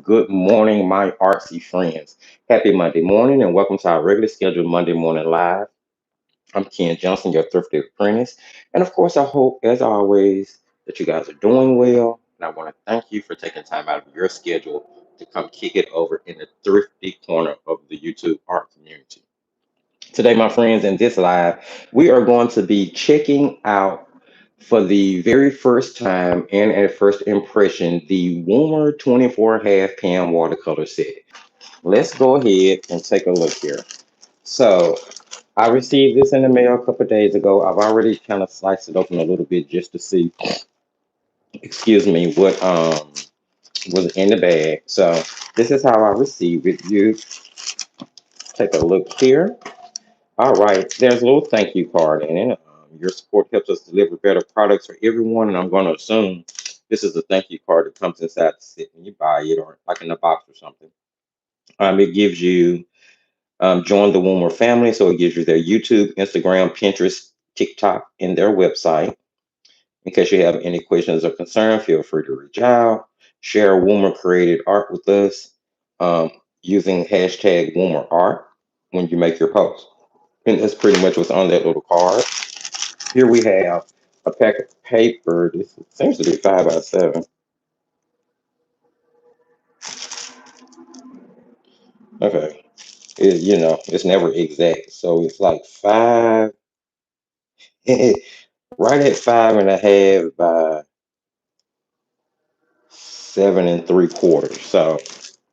Good morning, my artsy friends. Happy Monday morning, and welcome to our regularly scheduled Monday morning live. I'm Ken Johnson, your thrifty apprentice. And of course, I hope, as always, that you guys are doing well. And I want to thank you for taking time out of your schedule to come kick it over in the thrifty corner of the YouTube art community. Today, my friends, in this live, we are going to be checking out for the very first time and at first impression the Woomer 24 Half Pan Watercolor Set. Let's go ahead and take a look here. So, I received this in the mail a couple of days ago. I've already kind of sliced it open a little bit just to see, excuse me, what was in the bag. So, this is how I received it. You take a look here. All right, there's a little thank you card in it. Your support helps us deliver better products for everyone, and I'm going to assume this is a thank you card that comes inside the set when you buy it, or like in a box or something. It gives you join the Woomer family, so it gives you their YouTube, Instagram, Pinterest, TikTok, and their website. In case you have any questions or concerns, feel free to reach out. Share Woomer created art with us um, using hashtag Woomer Art when you make your post. And that's pretty much what's on that little card. Here we have a pack of paper. This seems to be 5 by 7. Okay. It's never exact. So it's like five, right at 5.5 by 7 3/4. So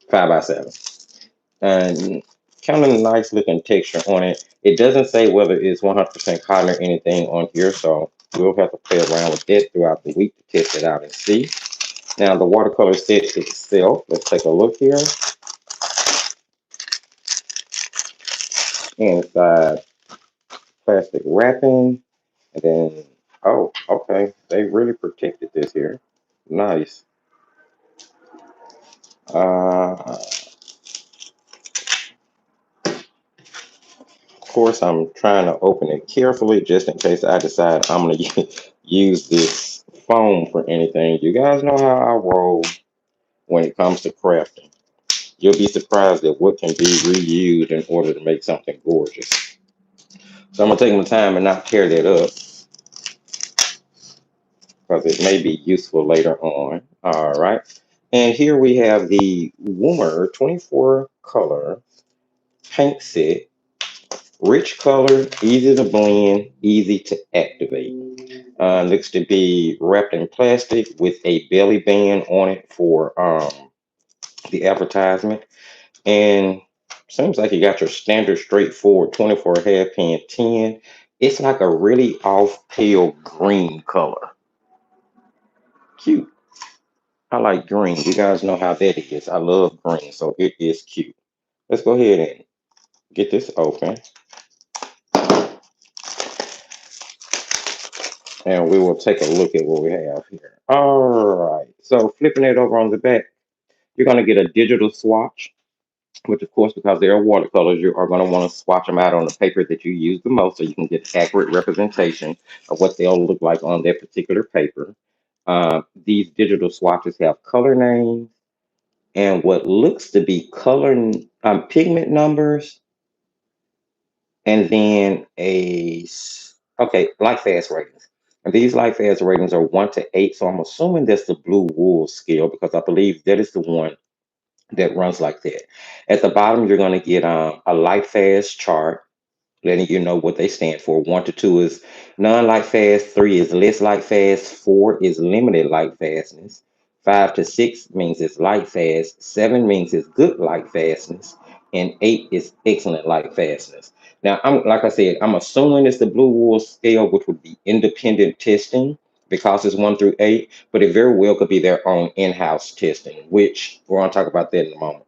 5 by 7. And kind of nice looking texture on it. It doesn't say whether it's 100% cotton or anything on here. So we'll have to play around with that throughout the week to test it out and see. Now the watercolor set itself, let's take a look here. Inside plastic wrapping, and then oh, okay, they really protected this here. Nice. Of course, I'm trying to open it carefully just in case I decide I'm gonna use this foam for anything. You guys know how I roll when it comes to crafting. You'll be surprised at what can be reused in order to make something gorgeous. So I'm gonna take my time and not tear that up because it may be useful later on. All right. And here we have the Woomer 24 color paint set. Rich color, easy to blend, easy to activate. Looks to be wrapped in plastic with a belly band on it for the advertisement. And seems like you got your standard straightforward 24 half pan 10. It's like a really off pale green color. Cute. I like green. You guys know how that is. I love green, so it is cute. Let's go ahead and get this open, and we will take a look at what we have here. All right. So flipping it over on the back, you're going to get a digital swatch, which of course, because they are watercolors, you are going to want to swatch them out on the paper that you use the most so you can get accurate representation of what they'll look like on that particular paper. These digital swatches have color names and what looks to be color pigment numbers, and then okay, light fast ratings. And these light fast ratings are 1 to 8. So I'm assuming that's the blue wool scale because I believe that is the one that runs like that. At the bottom, you're going to get a light fast chart letting you know what they stand for. 1 to 2 is non-light fast, 3 is less light fast, 4 is limited light fastness, 5 to 6 means it's light fast, 7 means it's good light fastness, and 8 is excellent light fastness. Now, I'm like I said, I'm assuming it's the blue wool scale, which would be independent testing because it's 1 through 8, but it very well could be their own in-house testing, which we're going to talk about that in a moment.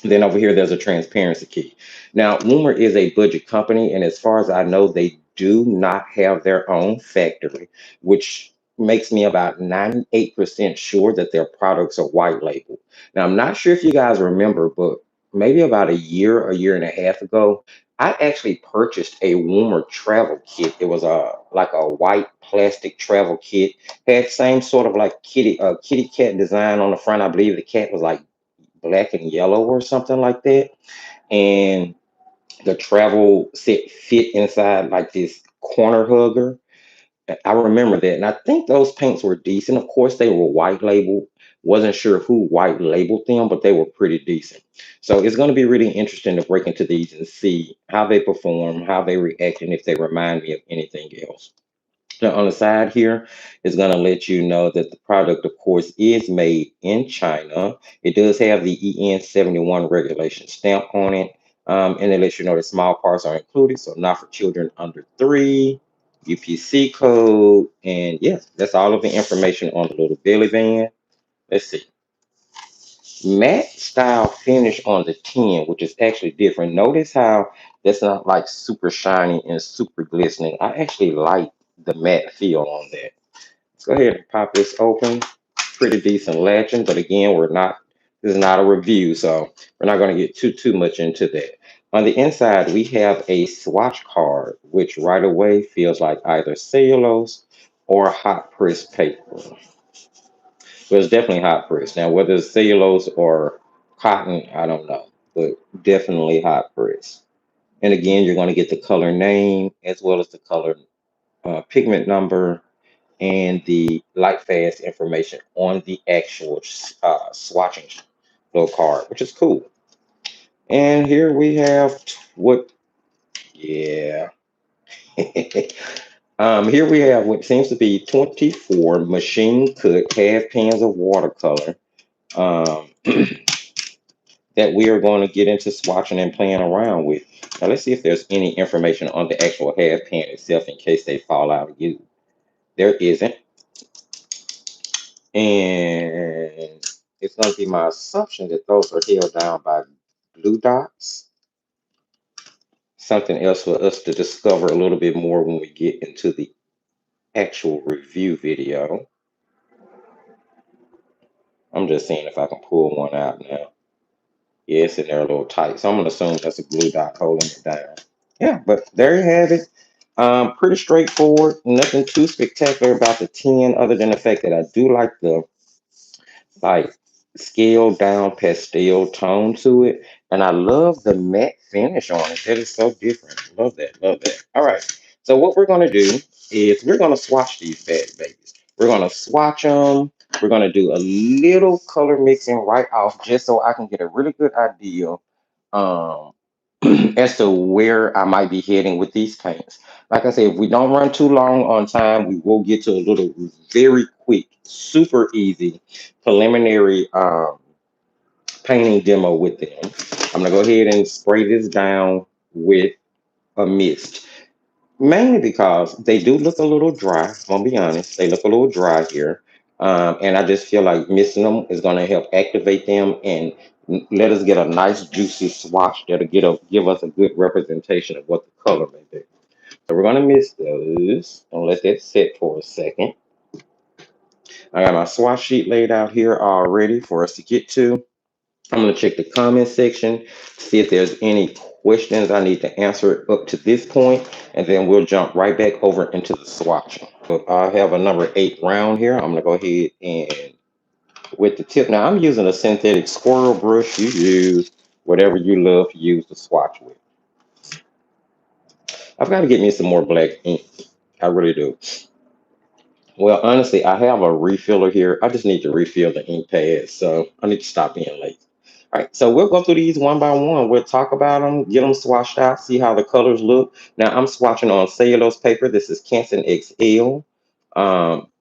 Then over here, there's a transparency key. Now, Woomer is a budget company, and as far as I know, they do not have their own factory, which makes me about 98% sure that their products are white label. Now, I'm not sure if you guys remember, but maybe about a year and a half ago, I actually purchased a Woomer travel kit. It was a like a white plastic travel kit. Had same sort of like kitty cat design on the front. I believe the cat was like black and yellow or something like that. And the travel set fit inside like this corner hugger. I remember that. And I think those paints were decent. Of course, they were white labeled. Wasn't sure who white labeled them, but they were pretty decent. So it's going to be really interesting to break into these and see how they perform, how they react, and if they remind me of anything else. Now, on the side here is going to let you know that the product, of course, is made in China. It does have the EN71 regulation stamp on it. And it lets you know that small parts are included, so not for children under 3, UPC code. And yes, that's all of the information on the little belly band. Let's see. Matte style finish on the 10, which is actually different. Notice how that's not like super shiny and super glistening. I actually like the matte feel on that. Let's go ahead and pop this open. Pretty decent latching, but again, this is not a review, so we're not going to get too much into that. On the inside, we have a swatch card, which right away feels like either cellulose or hot press paper. But it's definitely hot press. Now, whether it's cellulose or cotton, I don't know, but definitely hot press. And again, you're going to get the color name as well as the color pigment number and the light fast information on the actual swatching little card, which is cool. And here we have what, yeah. Here we have what seems to be 24 machine cut half pans of watercolor. Um, that we are going to get into swatching and playing around with. Now let's see if there's any information on the actual half pan itself in case they fall out of you. There isn't. And it's going to be my assumption that those are held down by blue dots. Something else for us to discover a little bit more when we get into the actual review video. I'm just seeing if I can pull one out now. Yeah, it's in there a little tight. So I'm going to assume that's a blue dot holding it down. Yeah, but there you have it. Pretty straightforward. Nothing too spectacular about the 10 other than the fact that I do like the like scaled down pastel tone to it. And I love the matte finish on it. That is so different. Love that. Love that. All right. So what we're going to do is we're going to swatch these bad babies. We're going to swatch them. We're going to do a little color mixing right off just so I can get a really good idea um, as to where I might be heading with these paints. Like I said, if we don't run too long on time, we will get to a little very quick, super easy preliminary painting demo with them. I'm gonna go ahead and spray this down with a mist. Mainly because they do look a little dry. I'm gonna be honest, they look a little dry here, and I just feel like mixing them is gonna help activate them and let us get a nice juicy swatch that'll give us a good representation of what the color may be. So we're gonna mix those and let that sit for a second. I got my swatch sheet laid out here already for us to get to. I'm going to check the comment section, see if there's any questions I need to answer up to this point, and then we'll jump right back over into the swatching. So I have a number 8 round here. I'm going to go ahead and with the tip. Now I'm using a synthetic squirrel brush. You use whatever you love to use to swatch with. I've got to get me some more black ink. I really do. Well, honestly, I have a refiller here. I just need to refill the ink pad, so I need to stop being late. All right, so we'll go through these one by one. We'll talk about them, get them swatched out, see how the colors look. Now, I'm swatching on cellulose paper. This is Canson XL.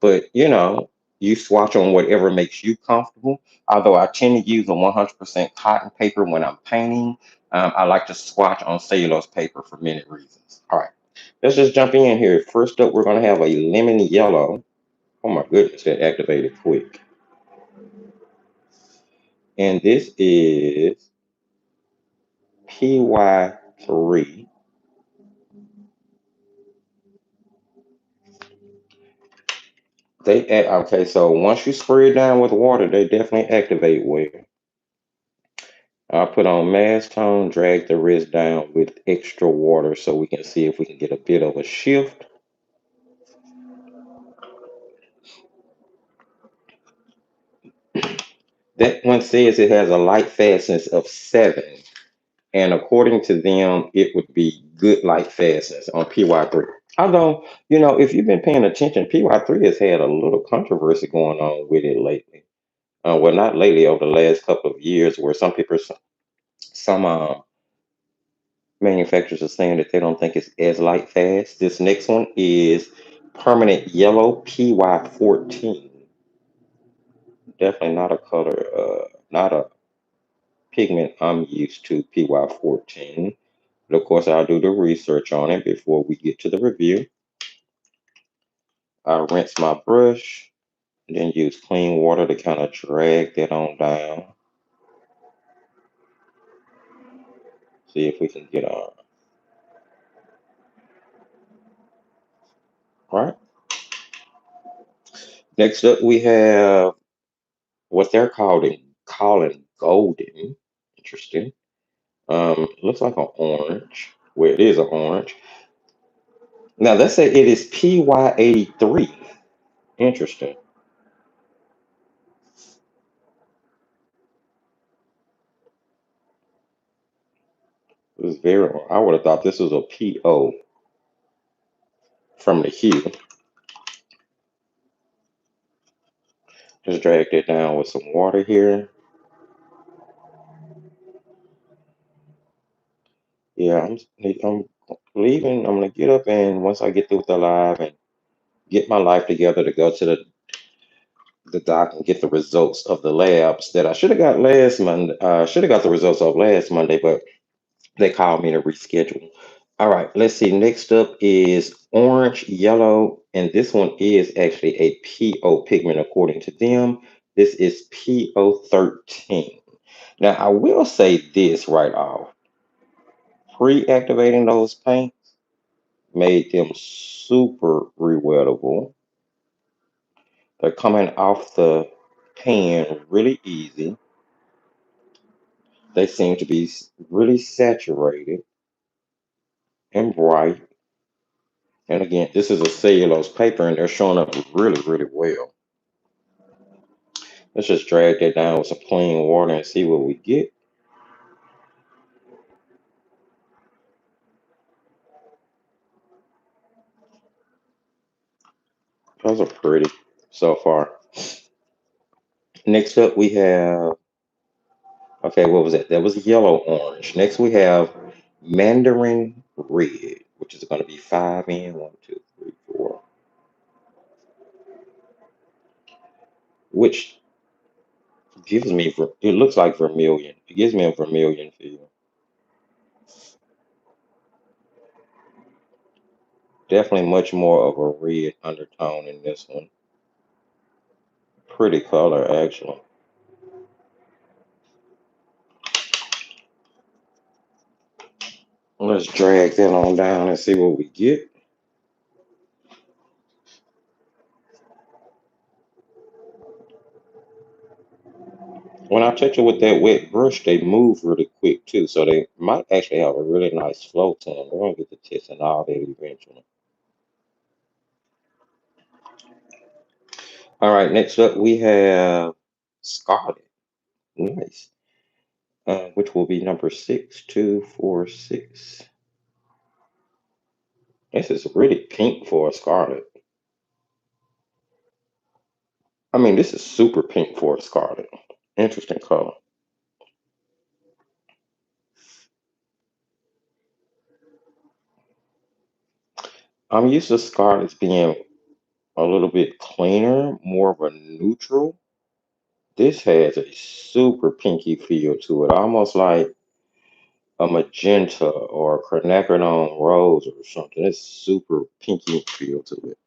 But, you swatch on whatever makes you comfortable. Although I tend to use a 100% cotton paper when I'm painting, I like to swatch on cellulose paper for many reasons. All right, let's just jump in here. First up, we're going to have a lemon yellow. Oh my goodness, that activated quick. And this is PY3. Okay, so once you spray it down with water, they definitely activate well. I'll put on mass tone, drag the rest down with extra water so we can see if we can get a bit of a shift. That one says it has a light fastness of 7. And according to them, it would be good light fastness on PY3. Although, if you've been paying attention, PY3 has had a little controversy going on with it lately. Well, not lately, over the last couple of years, where some manufacturers are saying that they don't think it's as light fast. This next one is permanent yellow PY14. Definitely not a color, not a pigment I'm used to, PY14. But of course, I'll do the research on it before we get to the review. I rinse my brush and then use clean water to kind of drag that on down. See if we can get on. All right. Next up, we have what they're calling golden. Interesting. Looks like an orange. Well, it is an orange. Now, let's say it is PY83. Interesting. This is very. I would have thought this was a PO from the hue. Just drag that down with some water here. Yeah, I'm leaving. I'm gonna get up, and once I get through with the live and get my life together to go to the doc and get the results of the labs that I should have got last Monday. Should have got the results of last Monday, but they called me to reschedule. All right, let's see. Next up is orange, yellow, and this one is actually a PO pigment according to them. This is PO13. Now, I will say this right off. Pre-activating those paints made them super rewettable. They're coming off the pan really easy. They seem to be really saturated and bright. And again, this is a cellulose paper and they're showing up really, really well. Let's just drag that down with some clean water and see what we get. Those are pretty so far. Next up, we have, okay, what was that? That was yellow orange. Next, we have mandarin red, which is going to be 5 in, 1, 2, 3, 4, which gives me, it looks like vermilion. It gives me a vermilion feel. Definitely much more of a red undertone in this one. Pretty color, actually. Let's drag that on down and see what we get. When I touch it with that wet brush, they move really quick too, so they might actually have a really nice flow to them. We're gonna get to testing all that eventually. All right, next up we have Scarlet. Nice. Which will be number 6246. This is really pink for a Scarlet. I mean, this is super pink for a Scarlet. Interesting color. I'm used to Scarlets being a little bit cleaner, more of a neutral. This has a super pinky feel to it, almost like a magenta or a quinacridone rose or something. It's super pinky feel to it.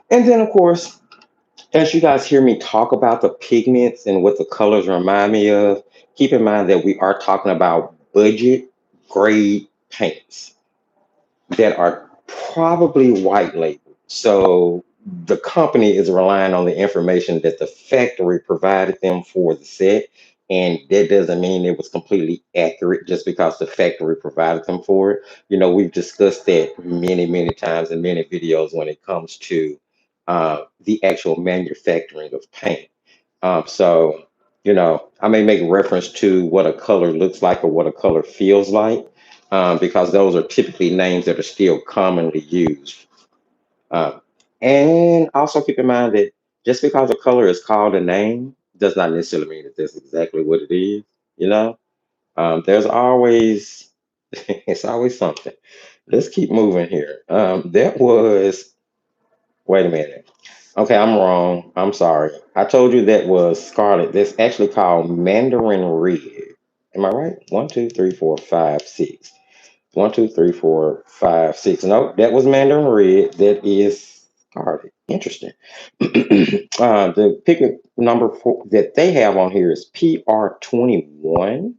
And then, of course, as you guys hear me talk about the pigments and what the colors remind me of, keep in mind that we are talking about budget grade paints that are probably white labeled. So the company is relying on the information that the factory provided them for the set. And that doesn't mean it was completely accurate just because the factory provided them for it. We've discussed that many, many times in many videos when it comes to the actual manufacturing of paint. So, I may make reference to what a color looks like or what a color feels like, because those are typically names that are still commonly used. Um, and also keep in mind that just because a color is called a name does not necessarily mean that that's exactly what it is. You know, there's always it's always something. Let's keep moving here. That was wait a minute. Okay, I'm wrong. I'm sorry. I told you that was scarlet. That's actually called Mandarin Red. Am I right? One, two, three, four, five, six. One, two, three, four, five, six. Nope, that was Mandarin Red. That is scarlet. Interesting. The pigment number four that they have on here is PR21.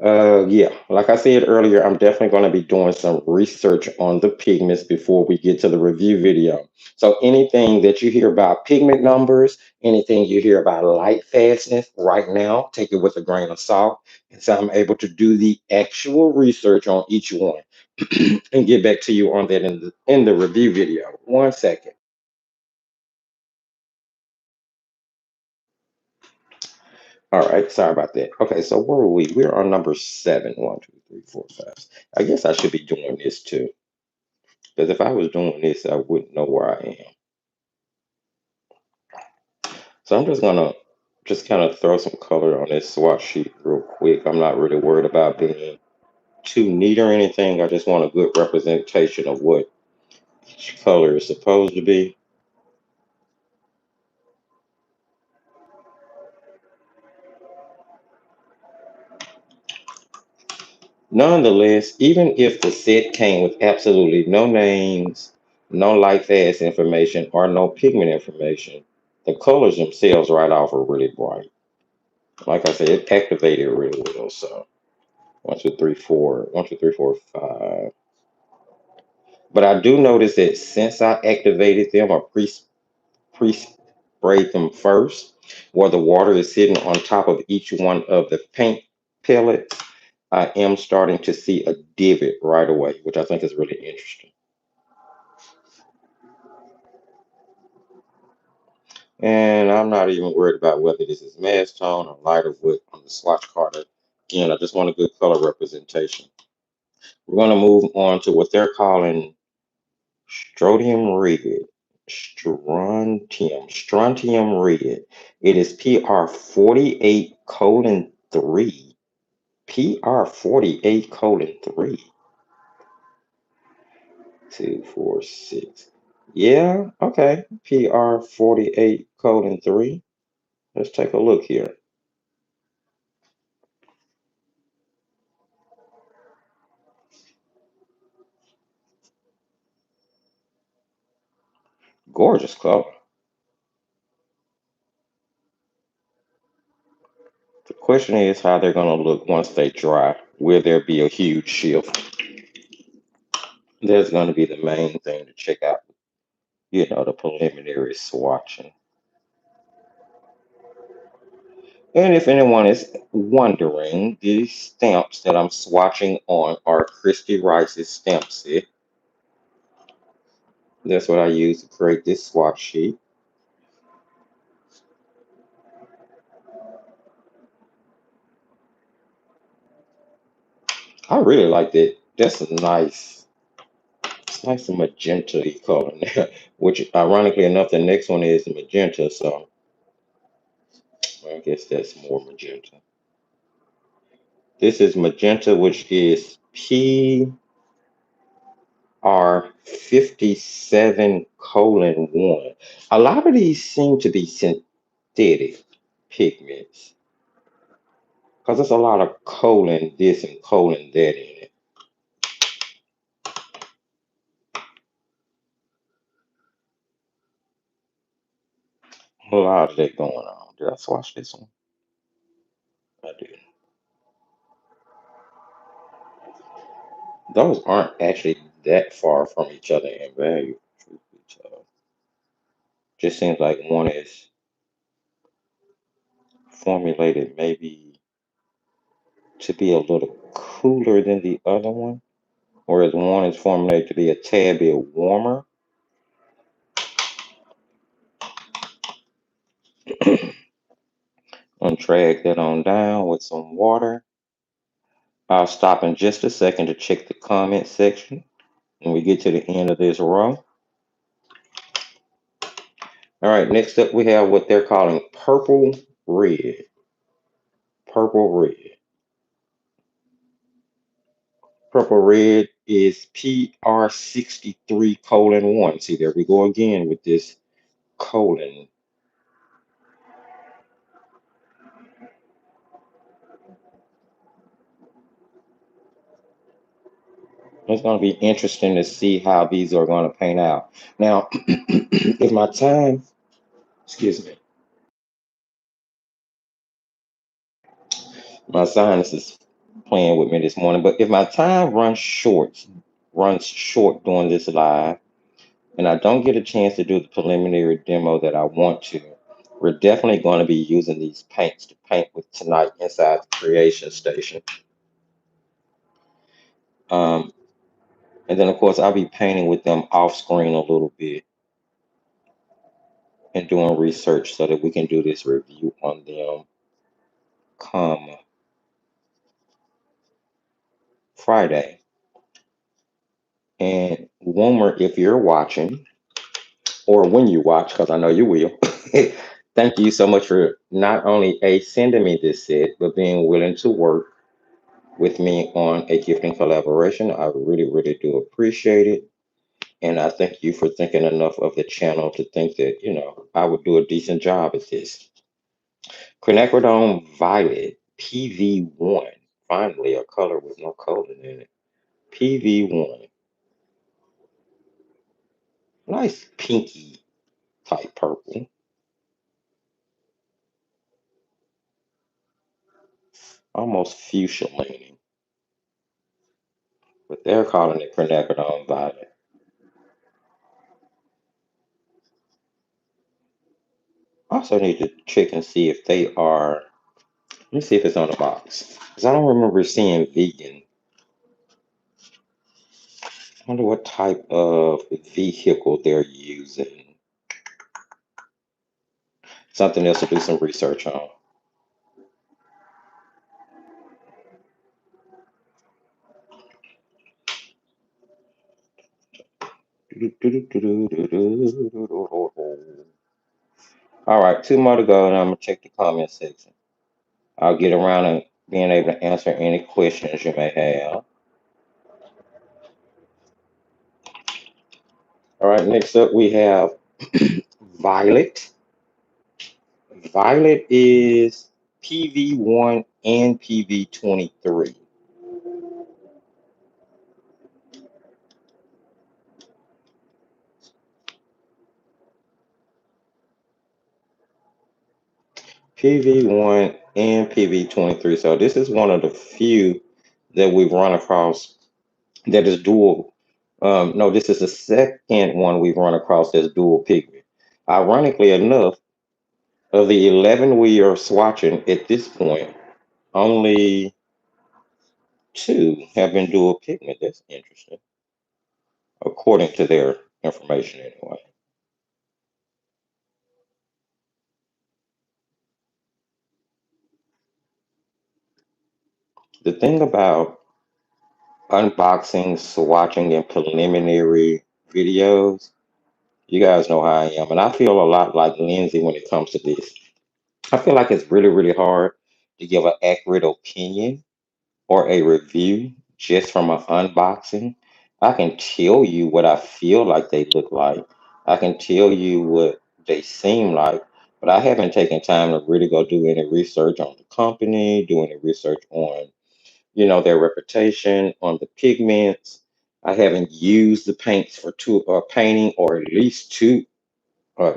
Yeah, like I said earlier, I'm definitely going to be doing some research on the pigments before we get to the review video. So anything that you hear about pigment numbers, anything you hear about light fastness right now, take it with a grain of salt. And so I'm able to do the actual research on each one and get back to you on that in the review video. One second. All right, sorry about that. Okay, so where were we? We're on number seven. One, two, three, four, five. I guess I should be doing this too. Because if I was doing this, I wouldn't know where I am. So I'm just gonna just kind of throw some color on this swatch sheet real quick. I'm not really worried about being too neat or anything. I just want a good representation of what each color is supposed to be. Nonetheless, even if the set came with absolutely no names, no light fast information, or no pigment information, the colors themselves right off are really bright. Like I said, it activated really well. So one, two, three, four, one, two, three, four, five. But I do notice that since I activated them or pre-sprayed them first, where the water is sitting on top of each one of the paint pellets, I am starting to see a divot right away, which I think is really interesting. And I'm not even worried about whether this is mass tone or lighter wood on the swatch card. Again, I just want a good color representation. We're going to move on to what they're calling Strontium red. Strontium red. It is PR 48 colon 3. PR 48 colon 3. 2, 4, 6. Yeah, okay. PR 48 colon 3. Let's take a look here. Gorgeous color. The question is how they're going to look once they dry. Will there be a huge shift? That's going to be the main thing to check out, the preliminary swatching. And if anyone is wondering, these stamps that I'm swatching on are Christy Rice's stamp set. That's what I use to create this swatch sheet. I really like that. That's a nice, it's nice and magenta color there, which ironically enough, the next one is magenta, so I guess that's more magenta. This is magenta, which is PR 57 colon 1. A lot of these seem to be synthetic pigments because there's a lot of colon this and colon that in it. A lot of that going on. Did I swatch this one? I did. Those aren't actually that far from each other in value. Truth be told. Just seems like one is formulated maybe to be a little cooler than the other one, whereas one is formulated to be a tad bit warmer. I'm drag that on down with some water. I'll stop in just a second to check the comment section when we get to the end of this row. All right, next up we have what they're calling purple red. Purple red. Purple red is PR63 colon 1. See, there we go again with this colon. It's going to be interesting to see how these are going to paint out. Now, if my time, excuse me, my sinus is playing with me this morning, but if my time runs short during this live, and I don't get a chance to do the preliminary demo that I want to, we're definitely going to be using these paints to paint with tonight inside the creation station. Um, and then, of course, I'll be painting with them off screen a little bit and doing research so that we can do this review on them come Friday. And Woomer, if you're watching, or when you watch, because I know you will, thank you so much for not only sending me this set, but being willing to work with me on a gifting collaboration. I really, really do appreciate it. And I thank you for thinking enough of the channel to think that, I would do a decent job at this. Quinacridone Violet PV1. Finally, a color with no color in it. PV1. Nice pinky type purple. Almost fuchsia leaning. But they're calling it quinacridone violet. Also need to check and see if they are. Let me see if it's on the box. Because I don't remember seeing vegan. I wonder what type of vehicle they're using. Something else to do some research on. All right, two more to go, and I'm gonna check the comment section. I'll get around and being able to answer any questions you may have. All right, next up we have Violet. Violet is PV1 and PV23. PV1 and PV23. So this is one of the few that we've run across that is dual. No, this is the second one we've run across that's dual pigment. Ironically enough, of the 11 we are swatching at this point, only two have been dual pigment. That's interesting, according to their information anyway. The thing about unboxing, swatching, and preliminary videos, you guys know how I am. And I feel a lot like Lindsay when it comes to this. I feel like it's really, really hard to give an accurate opinion or a review just from an unboxing. I can tell you what I feel like they look like. I can tell you what they seem like, but I haven't taken time to really go do any research on the company, do any research on, their reputation, on the pigments. I haven't used the paints for painting, or at least uh,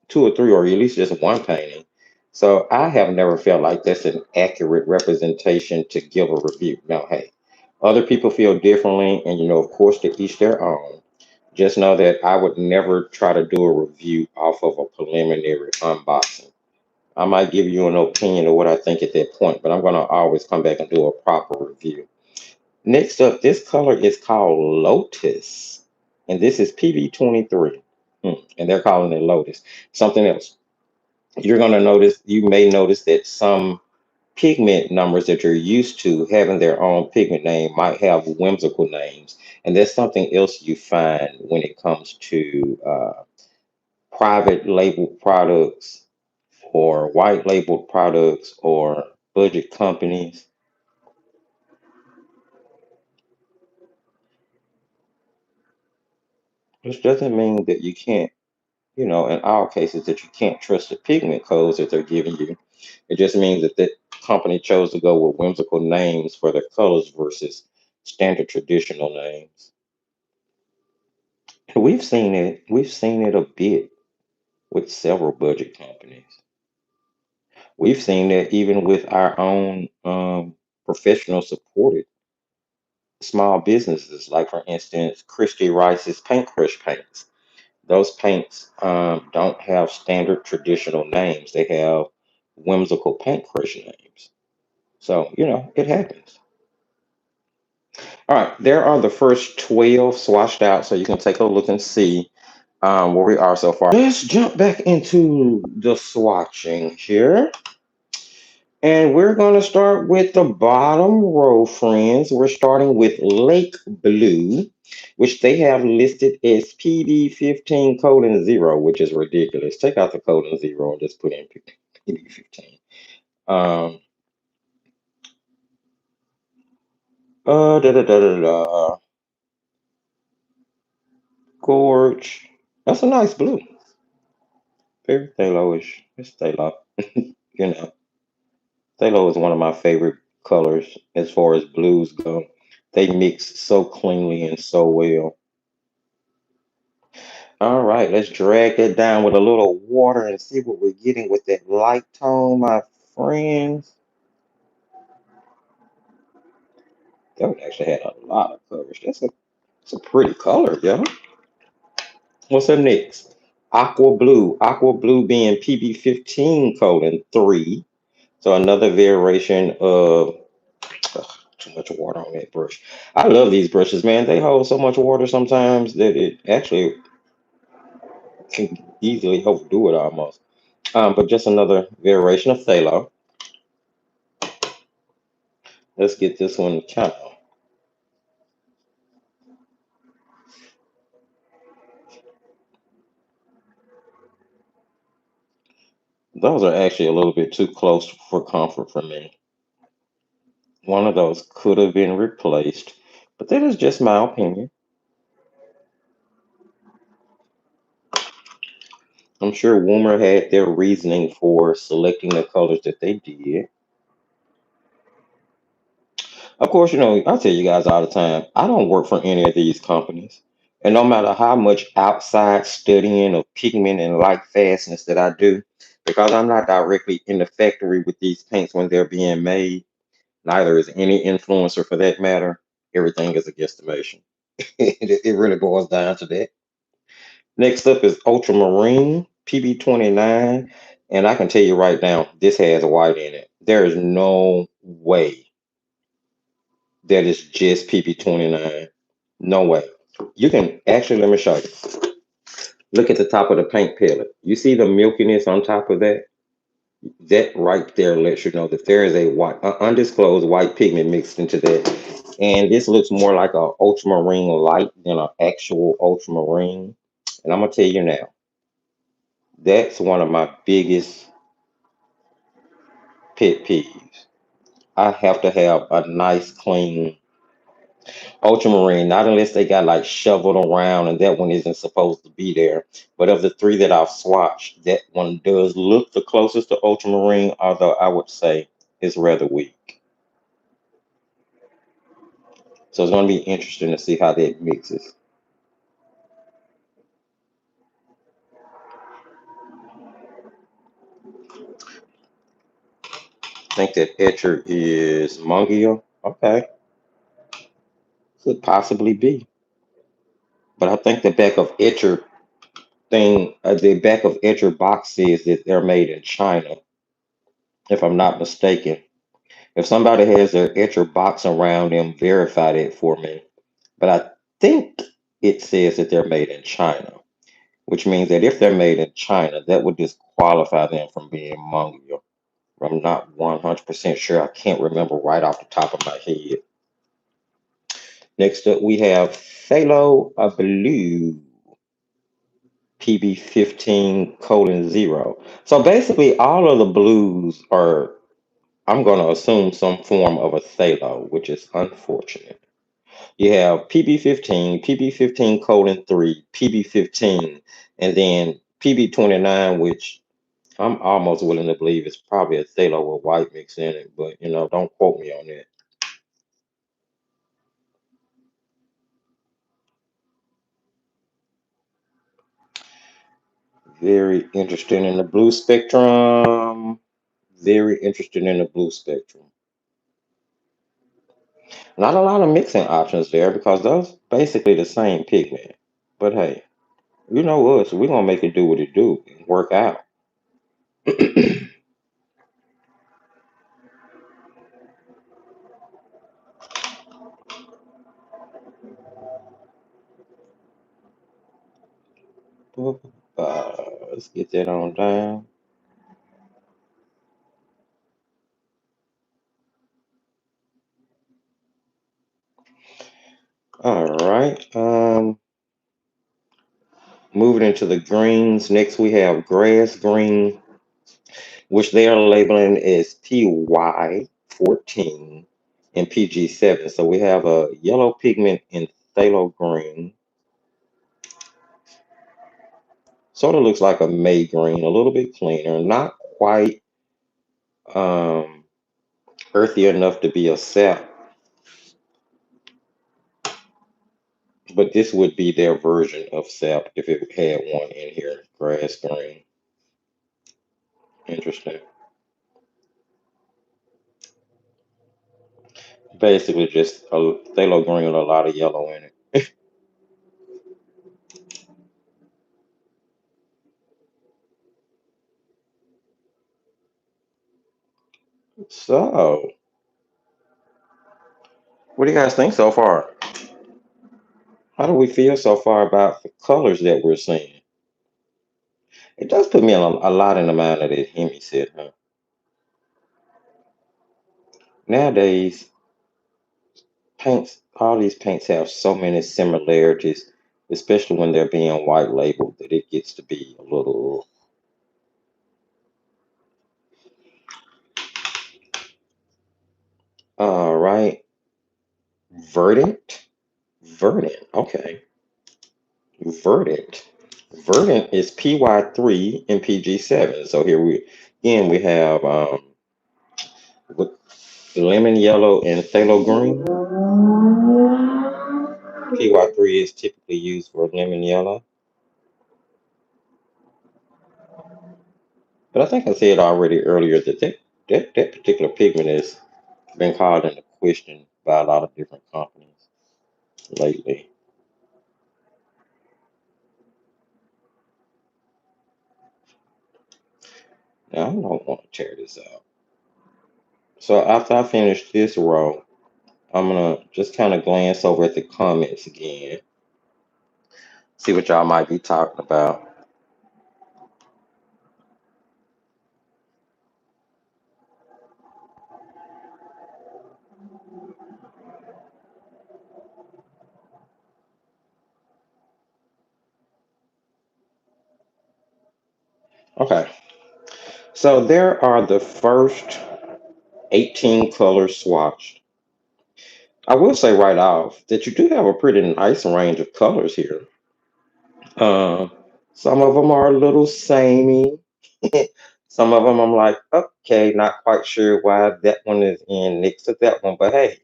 two or three, or at least just one painting. So I have never felt like that's an accurate representation to give a review. Now, hey, other people feel differently, and of course, to each their own. Just know that I would never try to do a review off of a preliminary unboxing. I might give you an opinion of what I think at that point, but I'm going to always come back and do a proper review. Next up, this color is called Lotus, and this is PB23, and they're calling it Lotus. Something else. You're going to notice, you may notice that some pigment numbers that you're used to having their own pigment name might have whimsical names. And that's something else you find when it comes to private label products or white labeled products or budget companies. Which doesn't mean that you can't, in all cases, that you can't trust the pigment codes that they're giving you. It just means that the company chose to go with whimsical names for their colors versus standard traditional names. We've seen it a bit with several budget companies. We've seen that even with our own professional supported small businesses, like for instance, Christy Rice's paint crush paints. Those paints don't have standard traditional names. They have whimsical paint crush names. So, it happens. All right, there are the first 12 swatched out, so you can take a look and see where we are so far. Let's jump back into the swatching here. And we're going to start with the bottom row, friends. We're starting with Lake Blue, which they have listed as PD15 colon 0, which is ridiculous. Take out the colon 0 and just put in PD15. Um, da da da da da. Gorge. That's a nice blue. Very phthalo-ish. It's phthalo. You know, phthalo is one of my favorite colors as far as blues go. They mix so cleanly and so well. All right, let's drag that down with a little water and see what we're getting with that light tone, my friends. That one actually had a lot of coverage. That's a pretty color, yo. What's up next? Aqua blue. Aqua blue being PB15 colon 3. So another variation of too much water on that brush. I love these brushes, man. They hold so much water sometimes that it actually can easily overdo it almost. But just another variation of phthalo. Let's get this one kind of. Those are actually a little bit too close for comfort for me. One of those could have been replaced, but that is just my opinion. I'm sure Woomer had their reasoning for selecting the colors that they did. Of course, I tell you guys all the time, I don't work for any of these companies. And no matter how much outside studying of pigment and light fastness that I do, because I'm not directly in the factory with these paints when they're being made, neither is any influencer for that matter. Everything is a guesstimation. It really boils down to that. Next up is Ultramarine PB29. And I can tell you right now, this has white in it. There is no way that it's just PB29. No way. You can actually, let me show you. Look at the top of the paint palette. You see the milkiness on top of that? That right there lets you know that there is a white, undisclosed white pigment mixed into that. And this looks more like a ultramarine light than an actual ultramarine. And I'm gonna tell you now, that's one of my biggest pet peeves. I have to have a nice, clean ultramarine, not unless they got like shoveled around and that one isn't supposed to be there. But of the three that I've swatched, that one does look the closest to ultramarine, although I would say it's rather weak. So it's going to be interesting to see how that mixes. I think that etcher is Mungia. Okay, could possibly be. But I think the back of Etcher the back of Etcher box says that they're made in China, if I'm not mistaken. If somebody has their Etcher box around them, verify that for me. But I think it says that they're made in China, which means that if they're made in China, that would disqualify them from being Mongol. I'm not 100% sure. I can't remember right off the top of my head. Next up, we have Phthalo Blue PB15 colon 0. So basically, all of the blues are, I'm going to assume, some form of a phthalo, which is unfortunate. You have PB15, PB15 colon 3, PB15, and then PB29, which I'm almost willing to believe is probably a phthalo with white mix in it, but don't quote me on that. Very interested in the blue spectrum. Very interested in the blue spectrum. Not a lot of mixing options there because those basically the same pigment. But hey, you know us, we're gonna make it do what it do and work out. Let's get that on down. All right. Moving into the greens. Next we have grass green, which they are labeling as PY14 and PG7. So we have a yellow pigment in phthalo green. Sort of looks like a May green, a little bit cleaner, not quite um, earthy enough to be a sap, but this would be their version of sap if it had one in here. Grass green. Interesting. Basically, just a phthalo green with a lot of yellow in it. So, what do you guys think so far? How do we feel so far about the colors that we're seeing? It does put me a lot in the mind of that Hemi set, huh? Nowadays, all these paints have so many similarities, especially when they're being white labeled, that it gets to be a little. All right, verdant, verdant. Okay, verdant. Verdant is PY3 and PG7. So here we have with lemon yellow and phthalo green. PY3 is typically used for lemon yellow, but I think I said already earlier that particular pigment has been called into question by a lot of different companies lately. Now I don't want to tear this out. So after I finish this row, I'm gonna just kind of glance over at the comments again, see what y'all might be talking about. Okay, so there are the first 18 colors swatched. I will say right off that you do have a pretty nice range of colors here. Uh, some of them are a little samey. Some of them I'm like, okay, not quite sure why that one is in next to that one, but hey,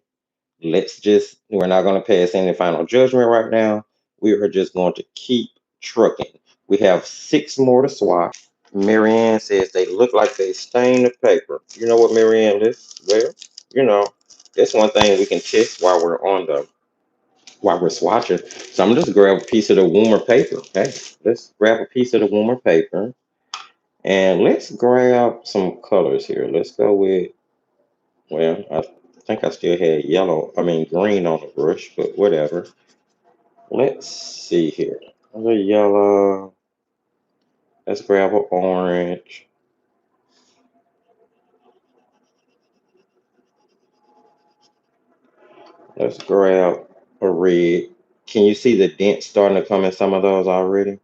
we're not going to pass any final judgment right now. We are just going to keep trucking. We have 6 more to swatch. Marianne says they look like they stained the paper. You know what, Marianne? Well, you know, that's one thing we can test while we're on the while we're swatching. So I'm just grab a piece of the Woomer paper. Okay, let's grab a piece of the Woomer paper and let's grab some colors here. Let's go with, well, I think I still had yellow, I mean green on the brush, but whatever. Let's see here. The yellow. Let's grab an orange. Let's grab a red. Can you see the dent starting to come in some of those already?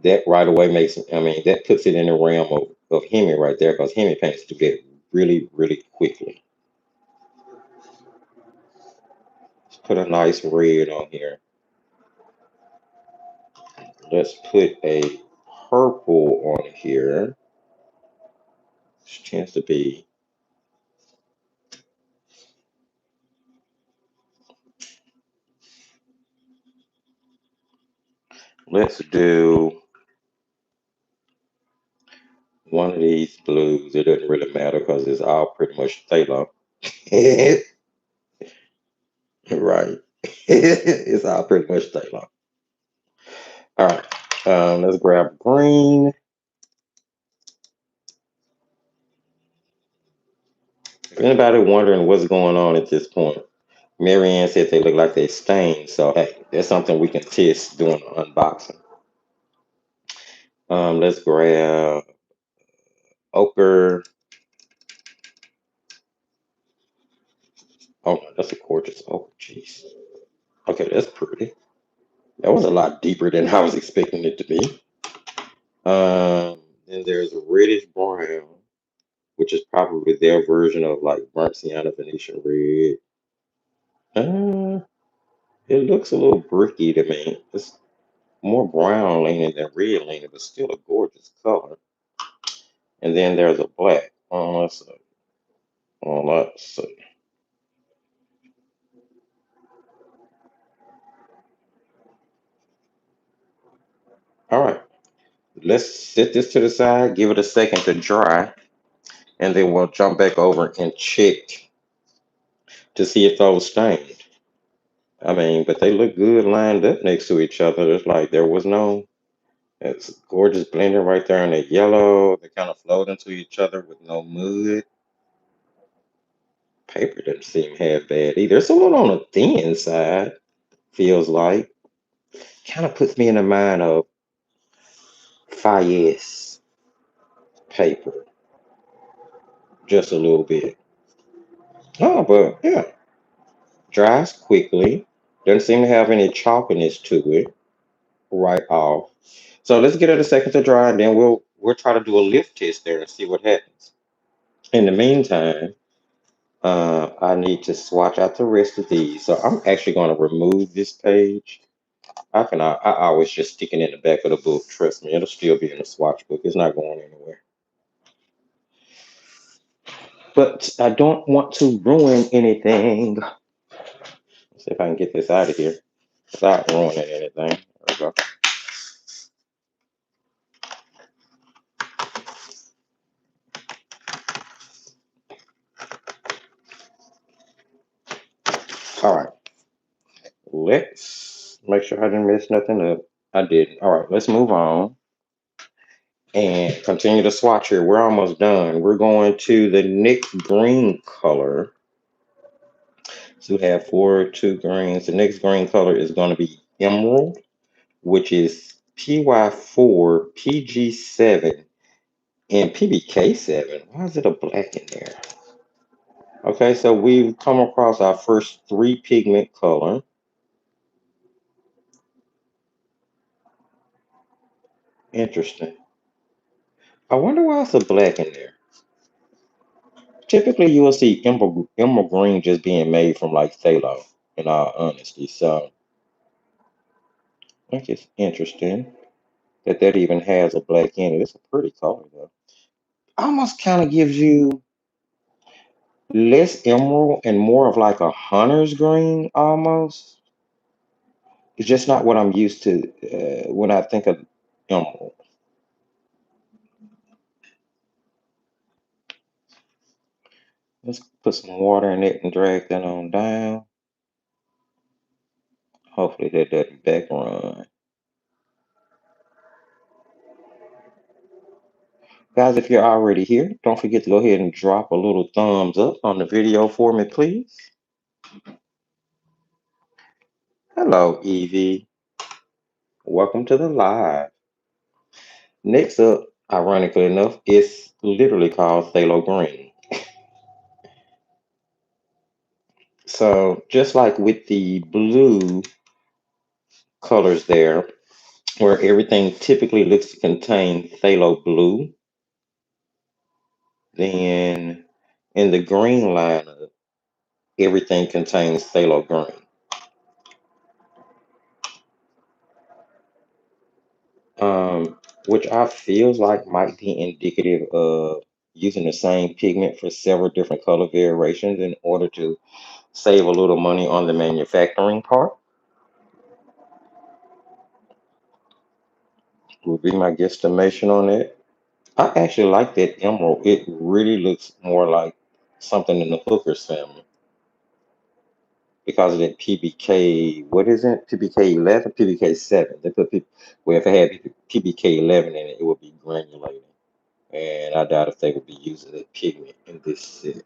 That right away makes, I mean, that puts it in the realm of Hemi right there because Hemi paints to get really, really quickly. Let's put a nice red on here. Let's put a purple on here. Which tends to be, let's do one of these blues. It doesn't really matter because it's all pretty much phthalo. Right. It's all pretty much phthalo. All right. Let's grab green. If anybody wondering what's going on at this point, Marianne said they look like they stained. So hey, that's something we can test doing the unboxing. Let's grab ochre. Oh, that's a gorgeous ochre. Jeez. Okay, that's pretty. That was a lot deeper than I was expecting it to be. Then there's a reddish brown, which is probably their version of like burnt sienna Venetian red. Uh, it looks a little bricky to me. It's more brown leaning than red leaning, but still a gorgeous color. And then there's a black. Let's see. Let's see. All right. Let's set this to the side, give it a second to dry, and then we'll jump back over and check to see if those stained. I mean, but they look good lined up next to each other. It's like there was no, it's gorgeous blending right there in the yellow. They kind of flowed into each other with no mud. Paper doesn't seem half bad either. It's a little on the thin side, feels like. Kind of puts me in the mind of Fayez paper, just a little bit. Oh, but yeah, dries quickly. Doesn't seem to have any chalkiness to it right off. So let's get it a second to dry, and then we'll try to do a lift test there and see what happens. In the meantime, I need to swatch out the rest of these. So I'm actually going to remove this page. I always just stick it in the back of the book. Trust me, it'll still be in the swatch book. It's not going anywhere. But I don't want to ruin anything. Let's see if I can get this out of here without ruining anything. There we go. All right. Let's make sure I didn't mess nothing up. I didn't. All right, let's move on and continue to swatch here. We're almost done. We're going to the next green color. So we have two greens. The next green color is going to be emerald, which is PY4, PG7, and PBK7. Why is it a black in there? Okay, so we've come across our first three pigment color. Interesting. I wonder why it's a black in there. Typically, you will see emerald green just being made from like phthalo, in all honesty. So I think it's interesting that that even has a black in it. It's a pretty color though. Almost kind of gives you less emerald and more of like a hunter's green almost. It's just not what I'm used to when I think of emerald. Let's put some water in it and drag that on down. Hopefully that doesn't back run. Guys, if you're already here, don't forget to go ahead and drop a little thumbs up on the video for me, please. Hello, Evie. Welcome to the live. Next up, ironically enough, it's literally called phthalo green. So just like with the blue colors there, where everything typically looks to contain phthalo blue, then in the green lineup, everything contains phthalo green. Which I feels like might be indicative of using the same pigment for several different color variations in order to save a little money on the manufacturing part. Would be my guesstimation on that. I actually like that emerald. It really looks more like something in the Hooker's family because of that PBK. What is it? PBK 11, PBK 7. They put well, if it had PBK 11 in it, it would be granulating. And I doubt if they would be using that pigment in this set.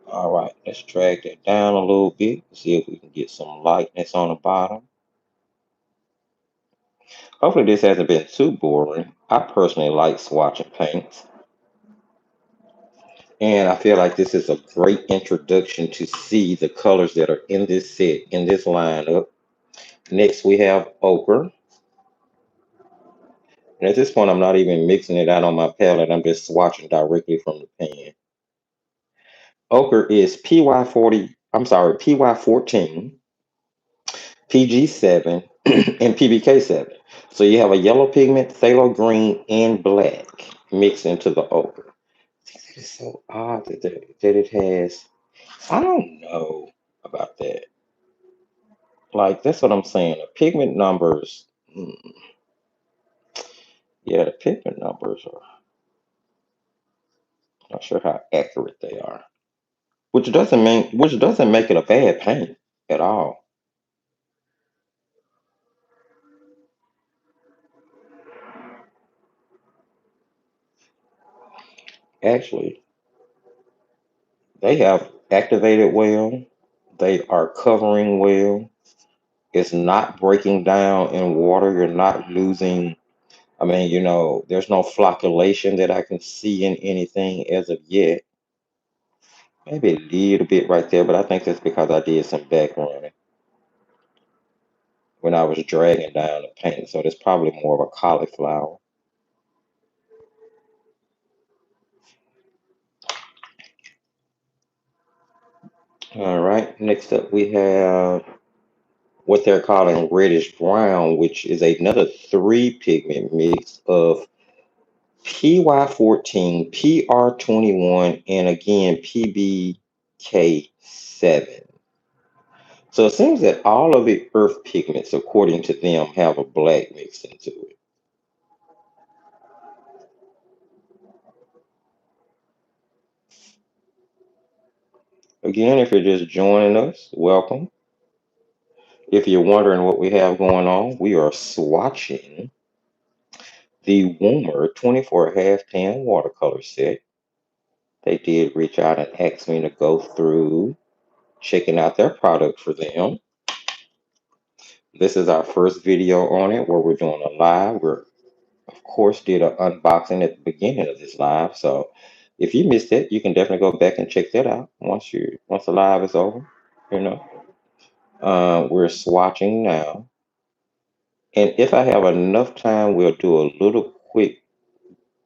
All right, let's drag that down a little bit. See if we can get some lightness on the bottom. Hopefully this hasn't been too boring. I personally like swatching paints. And I feel like this is a great introduction to see the colors that are in this set, in this lineup. Next, we have ochre. And at this point, I'm not even mixing it out on my palette. I'm just swatching directly from the pan. Ochre is PY40, I'm sorry, PY14, PG7, and PBK7. So you have a yellow pigment, phthalo green, and black mixed into the ochre. It's so odd that it has, I don't know about that. Like, that's what I'm saying. The pigment numbers, yeah, the pigment numbers are not sure how accurate they are. Which doesn't make it a bad paint at all. Actually, they have activated well. They are covering well. It's not breaking down in water. You're not losing. I mean, there's no flocculation that I can see in anything as of yet. Maybe a little bit right there, but I think that's because I did some back running when I was dragging down the paint. So that's probably more of a cauliflower. All right. Next up, we have what they're calling reddish brown, which is another three pigment mix of PY14, PR21, and again PBK7. So it seems that all of the earth pigments, according to them, have a black mixed into it. Again, if you're just joining us, welcome. If you're wondering what we have going on, we are swatching the Woomer 24 Half Pan Watercolor Set. They did reach out and ask me to go through checking out their product for them. This is our first video on it where we're doing a live. We're, of course, did an unboxing at the beginning of this live. So if you missed it, you can definitely go back and check that out once the live is over. You know, we're swatching now. And if I have enough time, we'll do a little quick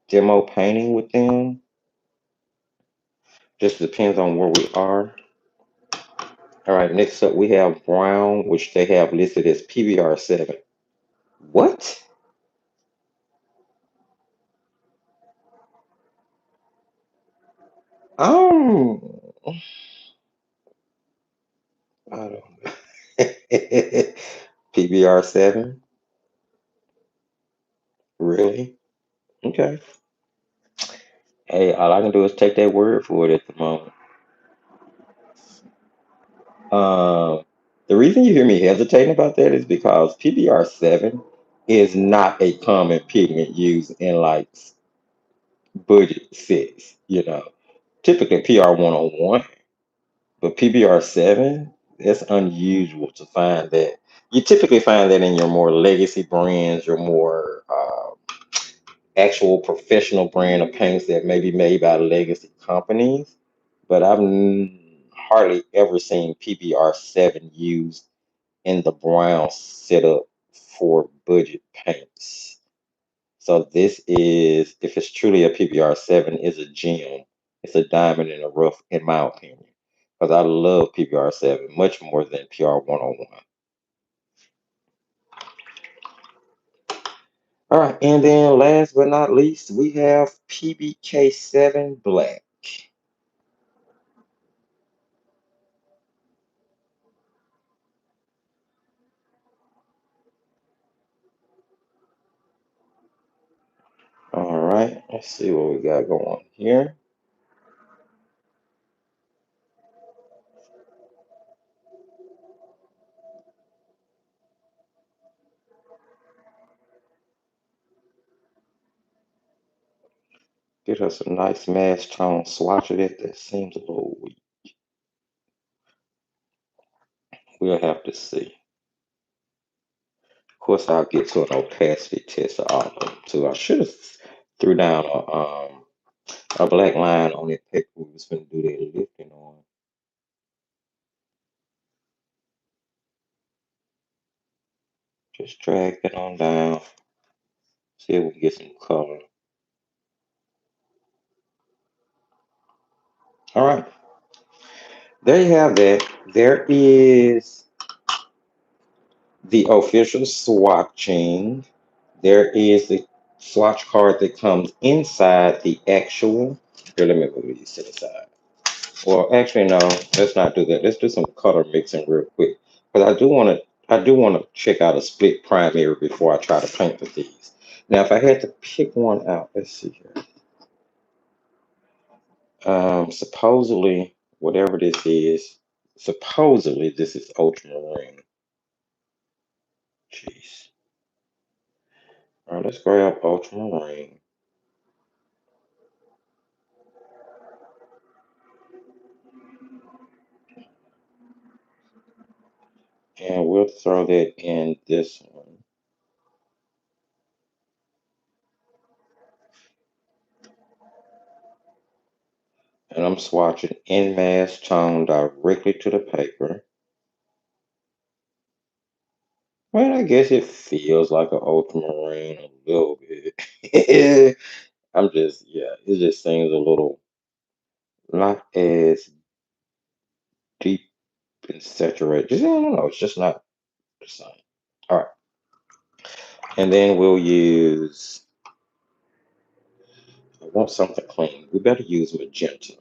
demo painting with them. Just depends on where we are. All right, next up we have brown, which they have listed as PBR7. What? Um, I don't know. PBR7? Really? Okay. Hey, all I can do is take their word for it at the moment. Um, The reason you hear me hesitating about that is because PBR7 is not a common pigment used in like budget sets, you know. Typically PR101, but PBR7, that's unusual to find that. You typically find that in your more legacy brands, your more actual professional brand of paints that may be made by legacy companies. But I've hardly ever seen PBR7 used in the brown setup for budget paints. So this is, if it's truly a PBR7, is a gem. It's a diamond in the rough, in my opinion. Because I love PBR7 much more than PR101. All right, and then last but not least, we have PBK7 Black. All right, let's see what we got going here. Get us a nice mass tone swatch of it. That seems a little weak. We'll have to see. Of course, I'll get to an opacity test of all of them too. I should have threw down a black line on that paper we was going to do that lifting on. Just drag it on down. See if we can get some color. All right. There you have that. There is the official swatching. There is the swatch card that comes inside the actual. Here, let me move these to the side. Well, actually, no. Let's not do that. Let's do some color mixing real quick, because I do want to check out a split primary before I try to paint with these. Now, if I had to pick one out, let's see here. Supposedly, whatever supposedly this is ultramarine. Jeez. All right, let's grab ultramarine. And we'll throw that in this one. And I'm swatching in mass tone directly to the paper. Well, I guess it feels like an ultramarine a little bit. It just seems a little not as deep and saturated. Just, I don't know, it's just not the same. All right. And then we'll use, I want something clean. We better use magenta.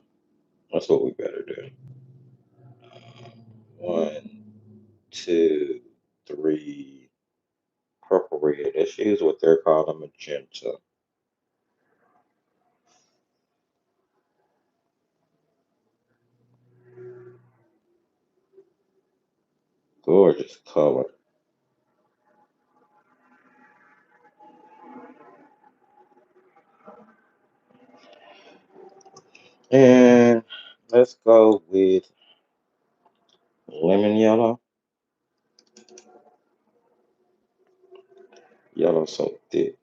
That's what we better do. One, two, three, purple red. Let's use what they're calling magenta. Gorgeous color. And let's go with lemon yellow. Yellow so thick.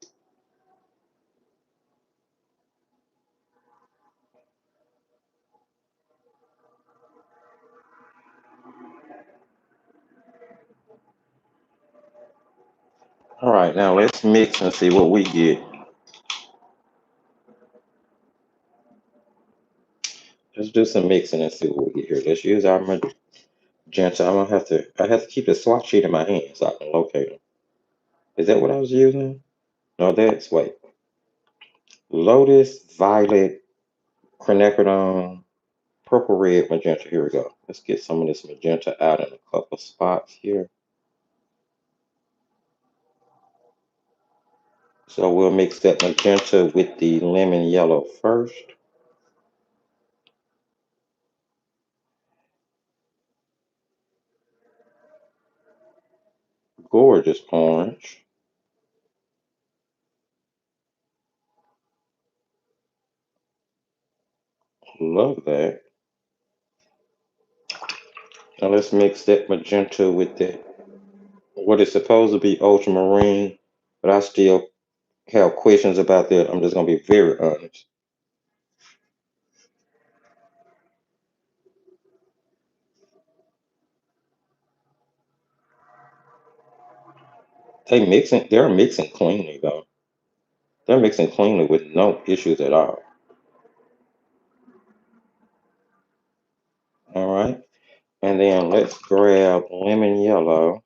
All right, now let's mix and see what we get. Let's do some mixing and see what we get here. Let's use our magenta. I have to keep the swatch sheet in my hand so I can locate them. Is that what I was using? No, wait. Lotus, violet, quinacridone, purple, red, magenta. Here we go. Let's get some of this magenta out in a couple spots here. So we'll mix that magenta with the lemon yellow first. gorgeous orange. Love that. Now let's mix that magenta with that. What is supposed to be ultramarine, but I still have questions about that. I'm just gonna be very honest. They're mixing cleanly though. They're mixing cleanly with no issues at all. All right. And then let's grab lemon yellow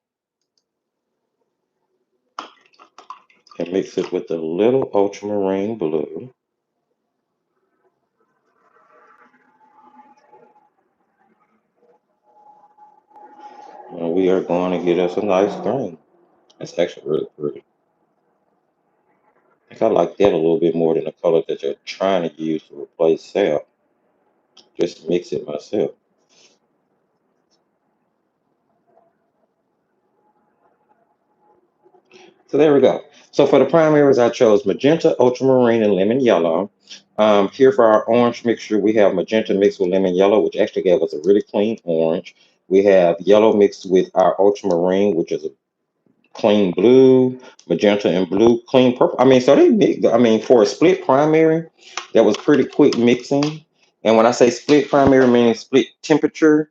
and mix it with a little ultramarine blue. And we are going to get us a nice green. That's actually really pretty. I think I like that a little bit more than the color that you're trying to use to replace sap. Just mix it myself. So there we go. So for the primaries, I chose magenta, ultramarine, and lemon yellow. Here for our orange mixture, we have magenta mixed with lemon yellow, which actually gave us a really clean orange. We have yellow mixed with our ultramarine, which is a clean blue, magenta and blue, clean purple. I mean, so they mix, I mean, for a split primary, that was pretty quick mixing. And when I say split primary, meaning split temperature,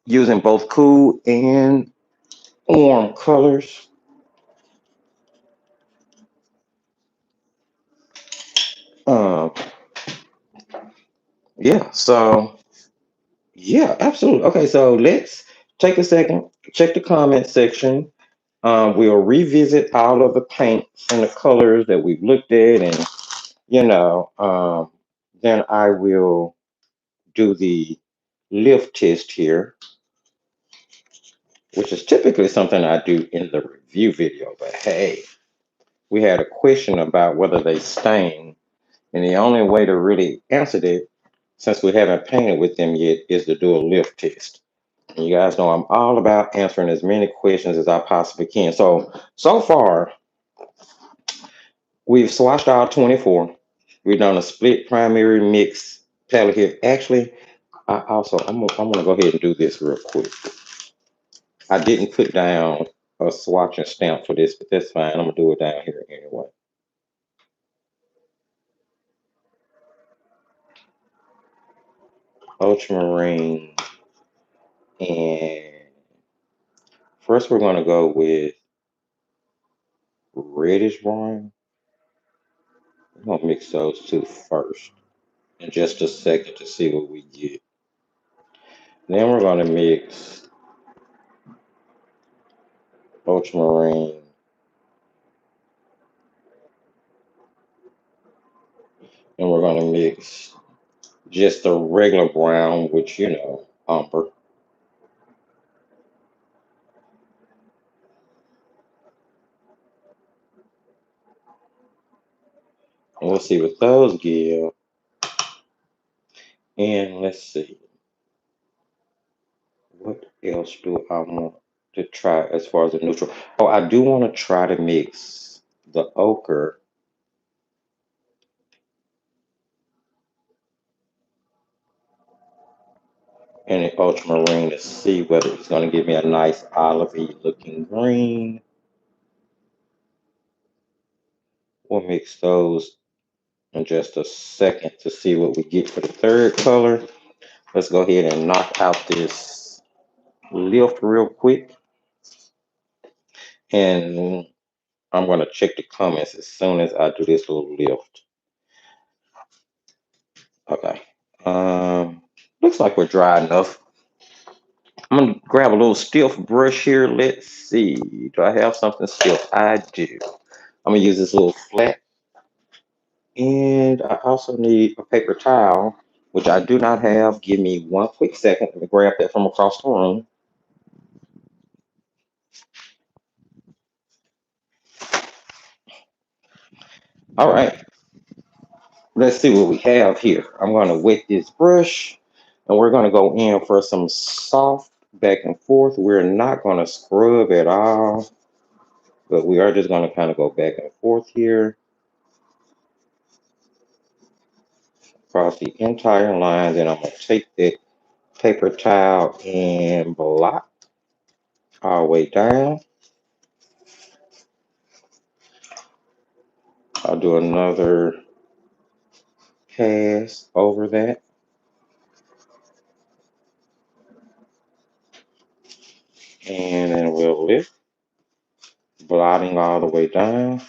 using both cool and warm colors. Um, yeah, so yeah, absolutely. Okay, so let's take a second, check the comment section. We'll revisit all of the paints and the colors that we've looked at, and you know, then I will do the lift test here, which is typically something I do in the review video. But hey, we had a question about whether they stain, and the only way to really answer that, since we haven't painted with them yet, is to do a lift test. And you guys know I'm all about answering as many questions as I possibly can. So far, we've swatched all 24. We've done a split primary mix palette here. Actually, I'm gonna go ahead and do this real quick. I didn't put down a swatch and stamp for this, but that's fine. I'm gonna do it down here anyway. Ultramarine, and first we're gonna go with reddish brown. I'm gonna mix those two first in just a second to see what we get. Then we're gonna mix ultramarine, and we're gonna mix just a regular brown, which umber. And we'll see what those give. And let's see, what else do I want to try as far as a neutral? Oh, I do want to try to mix the ochre and the ultramarine to see whether it's going to give me a nice olivey looking green. We'll mix those in just a second to see what we get for the third color. Let's go ahead and knock out this lift real quick. And I'm going to check the comments as soon as I do this little lift. Okay. Looks like we're dry enough. I'm going to grab a little stiff brush here. Let's see. Do I have something stiff? I do. I'm going to use this little flat. And I also need a paper towel, which I do not have. Give me one quick second. Let me grab that from across the room. All right. Let's see what we have here. I'm going to wet this brush, and we're going to go in for some soft back and forth. We're not going to scrub at all. But we are just going to kind of go back and forth here across the entire line. Then I'm going to take that paper towel and blot all the way down. I'll do another pass over that. And then we'll lift, blotting all the way down.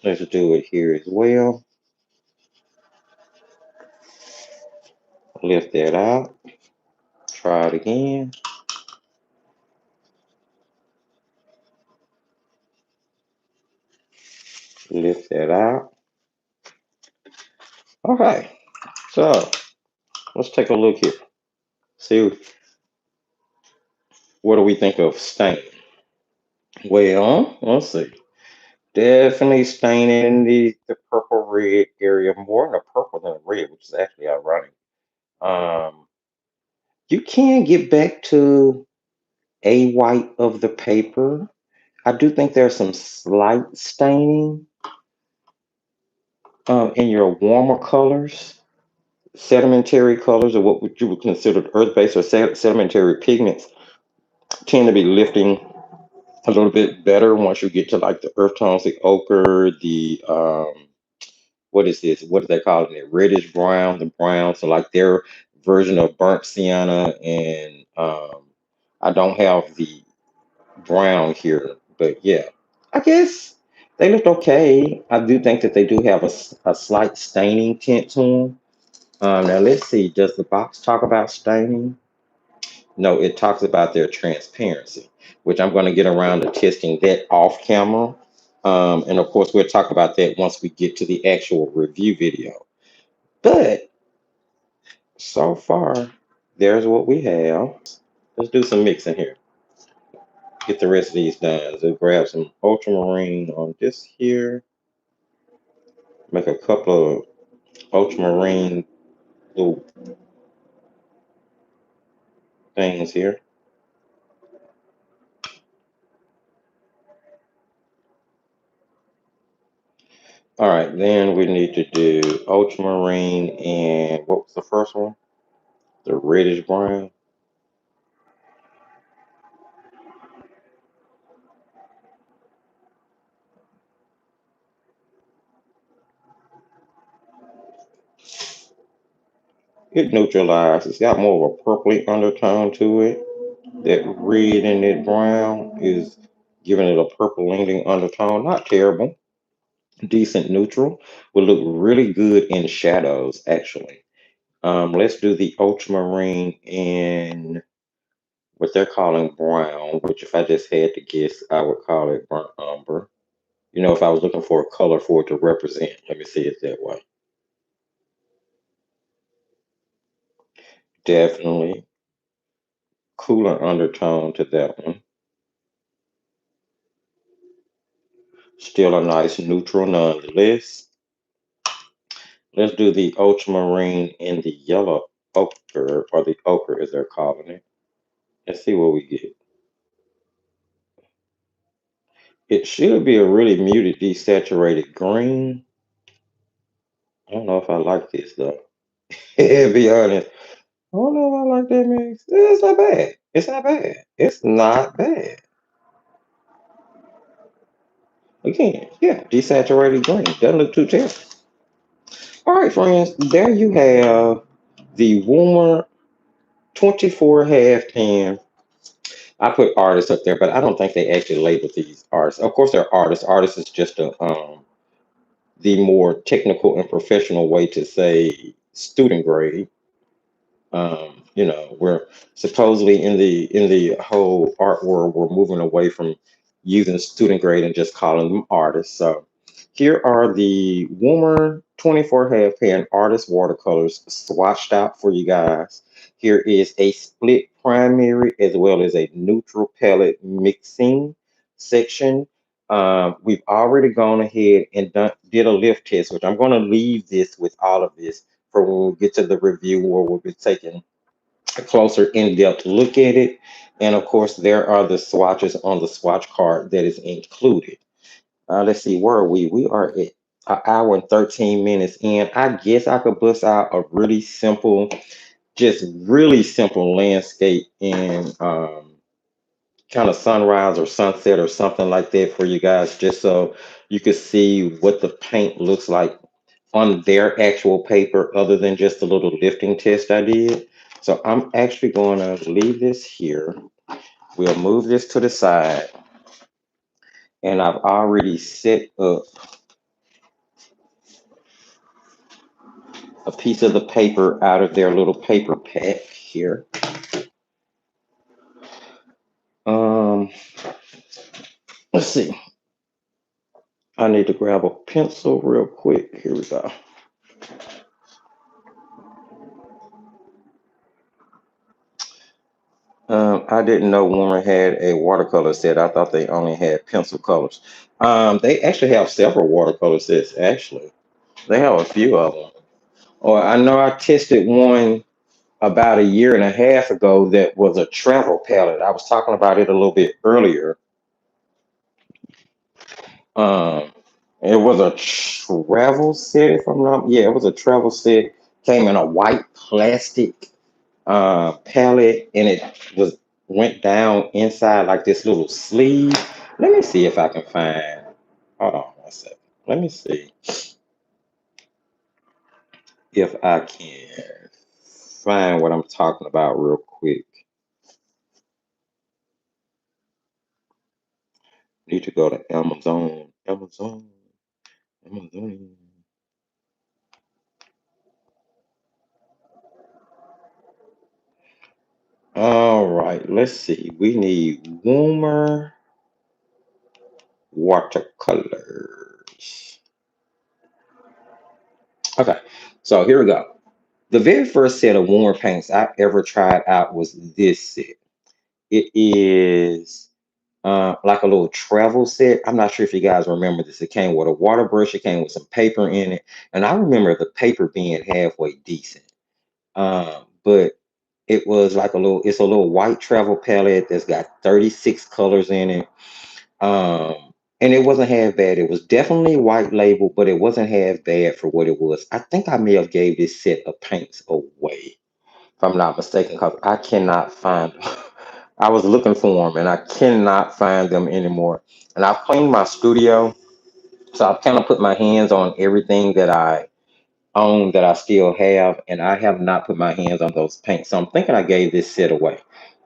Let's do it here as well. Lift that out. Try it again. Lift that out. Okay, so let's take a look here. See, what do we think of stain? Well, let's see. Definitely staining the purple red area, more in the purple than the red, which is actually ironic. Um, you can get back to a white of the paper. I do think there's some slight staining in your warmer colors, sedimentary colors, or what you would consider earth-based or sedimentary pigments, tend to be lifting a little bit better once you get to like the earth tones, the ochre, the what is this? What do they call it? Reddish brown, the brown. So like their version of burnt sienna, and I don't have the brown here, but yeah, I guess they look okay. I do think that they do have a slight staining tint to them. Now let's see. Does the box talk about staining? No, it talks about their transparency, which I'm going to get around to testing that off camera. And of course, we'll talk about that once we get to the actual review video. But so far, there's what we have. Let's do some mixing here. Get the rest of these done. So grab some ultramarine on this here. Make a couple of ultramarine little things here. All right, then we need to do ultramarine and what was the first one? The reddish brown. It neutralized. It's got more of a purpley undertone to it. That red and that brown is giving it a purple leaning undertone. Not terrible. Decent neutral. Would look really good in shadows, actually. Let's do the ultramarine in what they're calling brown, which if I just had to guess, I would call it burnt umber. You know, if I was looking for a color for it to represent, let me see it that way. Definitely cooler undertone to that one. Still a nice neutral nonetheless. Let's do the ultramarine in the yellow ochre, or the ochre as they're calling it. Let's see what we get. It should be a really muted desaturated green. I don't know if I like this though. To be honest, I don't know if I like that mix. It's not bad. It's not bad. It's not bad. Again, yeah, desaturated green. Doesn't look too terrible. All right, friends, there you have the Woomer 24 half pan. I put artists up there, but I don't think they actually label these artists. Of course, they're artists. Artists is just the more technical and professional way to say student grade. You know, we're supposedly in the whole art world, we're moving away from using student grade and just calling them artists. So here are the Woomer 24 half pan artist watercolors swatched out for you guys. Here is a split primary as well as a neutral palette mixing section. We've already gone ahead and did a lift test, which I'm going to leave this with all of this for when we get to the review where we'll be taking a closer, in-depth look at it. And of course, there are the swatches on the swatch card that is included. Let's see, where are we? We are at an hour and 13 minutes in. I guess I could bust out a really simple, just really simple landscape and kind of sunrise or sunset or something like that for you guys, just so you could see what the paint looks like on their actual paper, other than just a little lifting test I did. So I'm actually going to leave this here. We'll move this to the side, and I've already set up a piece of the paper out of their little paper pack here. Um, let's see. I need to grab a pencil real quick. Here we go. I didn't know Woomer had a watercolor set. I thought they only had pencil colors. They actually have several watercolor sets, actually. They have a few of them. Or I know I tested one about a year and a half ago that was a travel palette. I was talking about it a little bit earlier. Um, it was a travel set, if I'm not, yeah, it was a travel set. Came in a white plastic palette, and it was went down inside like this little sleeve. Let me see if I can find. Hold on one second. Let me see if I can find what I'm talking about real quick. Need to go to Amazon. Amazon. Amazon. All right, let's see. We need Woomer watercolors. Okay, so here we go. The very first set of Woomer paints I ever tried out was this set. It is like a little travel set. I'm not sure if you guys remember this. It came with a water brush. It came with some paper in it, and I remember the paper being halfway decent. But it was like a little. It's a little white travel palette that's got 36 colors in it. And it wasn't half bad. It was definitely white label, but it wasn't half bad for what it was. I think I may have gave this set of paints away, if I'm not mistaken, because I cannot find them. I was looking for them and I cannot find them anymore. And I've cleaned my studio, so I've kind of put my hands on everything that I own that I still have, and I have not put my hands on those paints. So I'm thinking I gave this set away.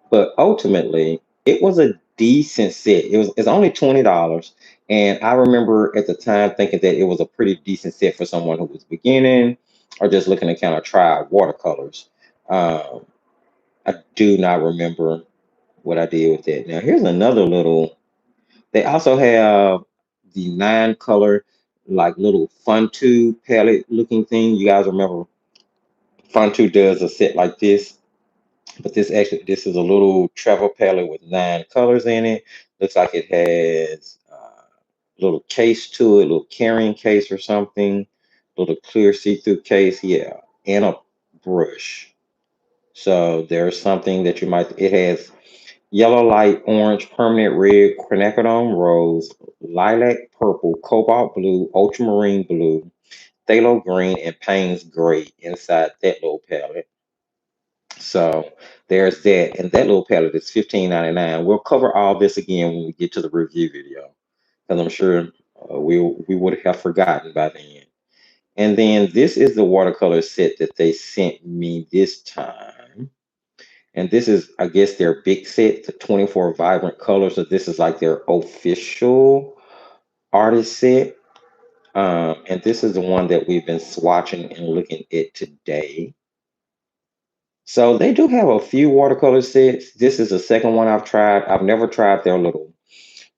But ultimately, it was a decent set. It's only $20. And I remember at the time thinking that it was a pretty decent set for someone who was beginning or just looking to kind of try watercolors. Um, I do not remember what I did with that. Now here's another little. They also have the 9 color like little fun tube palette looking thing. You guys remember fun tube does a set like this, but this is a little travel palette with 9 colors in it. Looks like it has a little case to it, a little carrying case or something, little clear see-through case, yeah, and a brush. So there's something that you might. It has yellow light, orange, permanent red, quinacridone rose, lilac purple, cobalt blue, ultramarine blue, phthalo green, and Payne's gray inside that little palette. So there's that, and that little palette is $15.99. We'll cover all this again when we get to the review video, because I'm sure we would have forgotten by then. And then this is the watercolor set that they sent me this time. And this is, I guess, their big set, the 24 vibrant colors. So this is like their official artist set. And this is the one that we've been swatching and looking at today. So they do have a few watercolor sets. This is the second one I've tried. I've never tried their little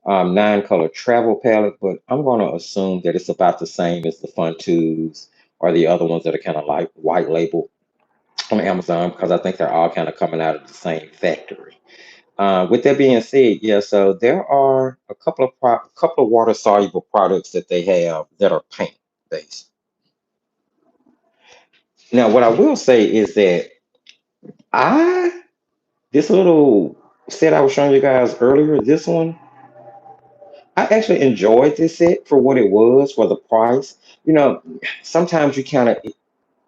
9 color travel palette, but I'm going to assume that it's about the same as the Fun Tubes or the other ones that are kind of like white label on Amazon, because I think they're all kind of coming out of the same factory. With that being said, yeah, so there are a couple of water soluble products that they have that are paint based. Now, what I will say is that I this little set I was showing you guys earlier, this one, I actually enjoyed this set for what it was for the price. You know, sometimes you kind of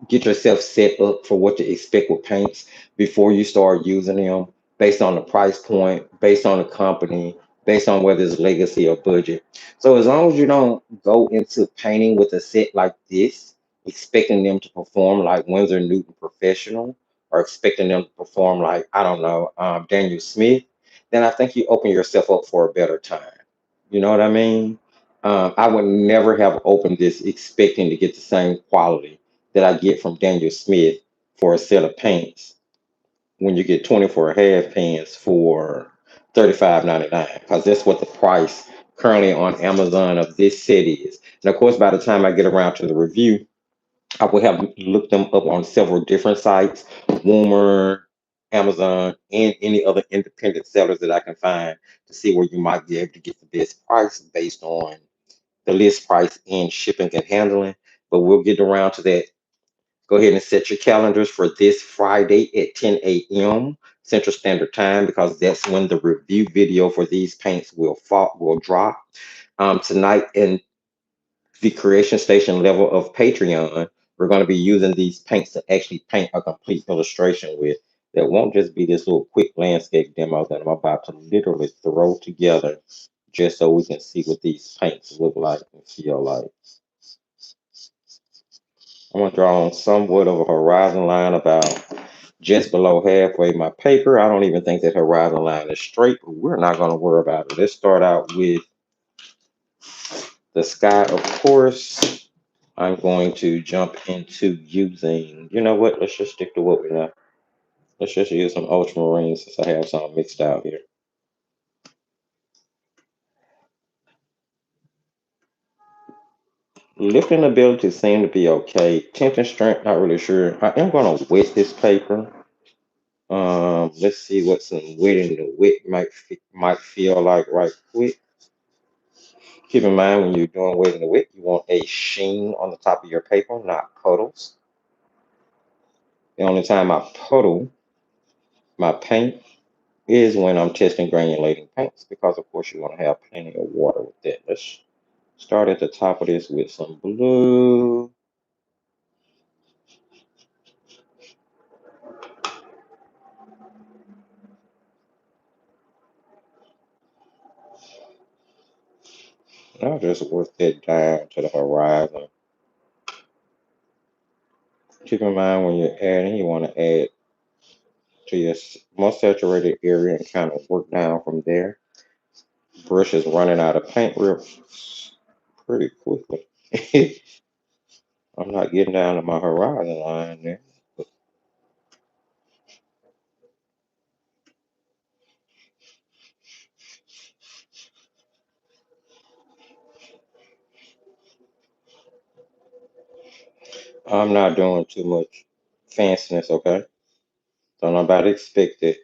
get yourself set up for what to expect with paints before you start using them based on the price point, based on the company, based on whether it's legacy or budget. So as long as you don't go into painting with a set like this, expecting them to perform like Winsor Newton Professional or expecting them to perform like, I don't know, Daniel Smith, then I think you open yourself up for a better time. You know what I mean? I would never have opened this expecting to get the same quality that I get from Daniel Smith for a set of paints when you get 24 half pans for 35.99, because that's what the price currently on Amazon of this set is. And of course, by the time I get around to the review, I will have looked them up on several different sites, Woomer, Amazon, and any other independent sellers that I can find to see where you might be able to get the best price based on the list price and shipping and handling. But we'll get around to that. Go ahead and set your calendars for this Friday at 10 a.m. Central Standard Time, because that's when the review video for these paints will drop. Tonight in the creation station level of Patreon, we're going to be using these paints to actually paint a complete illustration with. That won't just be this little quick landscape demo that I'm about to literally throw together just so we can see what these paints look like and feel like. I'm going to draw on somewhat of a horizon line about just below halfway my paper. I don't even think that horizon line is straight, but we're not going to worry about it. Let's start out with the sky, of course. I'm going to jump into using, you know what? Let's just stick to what we know. Let's just use some ultramarine since I have some mixed out here. Lifting ability seem to be okay. Tinting strength, not really sure. I am going to wet this paper. Let's see what some wetting the wet might feel like right quick. Keep in mind when you're doing wetting the wet, you want a sheen on the top of your paper, not puddles. The only time I puddle my paint is when I'm testing granulating paints, because of course you want to have plenty of water with that. Let's start at the top of this with some blue. I'll just work that down to the horizon. Keep in mind when you're adding, you want to add to your most saturated area and kind of work down from there. Brush is running out of paint real pretty quickly. I'm not getting down to my horizon line there. I'm not doing too much fanciness, okay? Don't nobody expect it.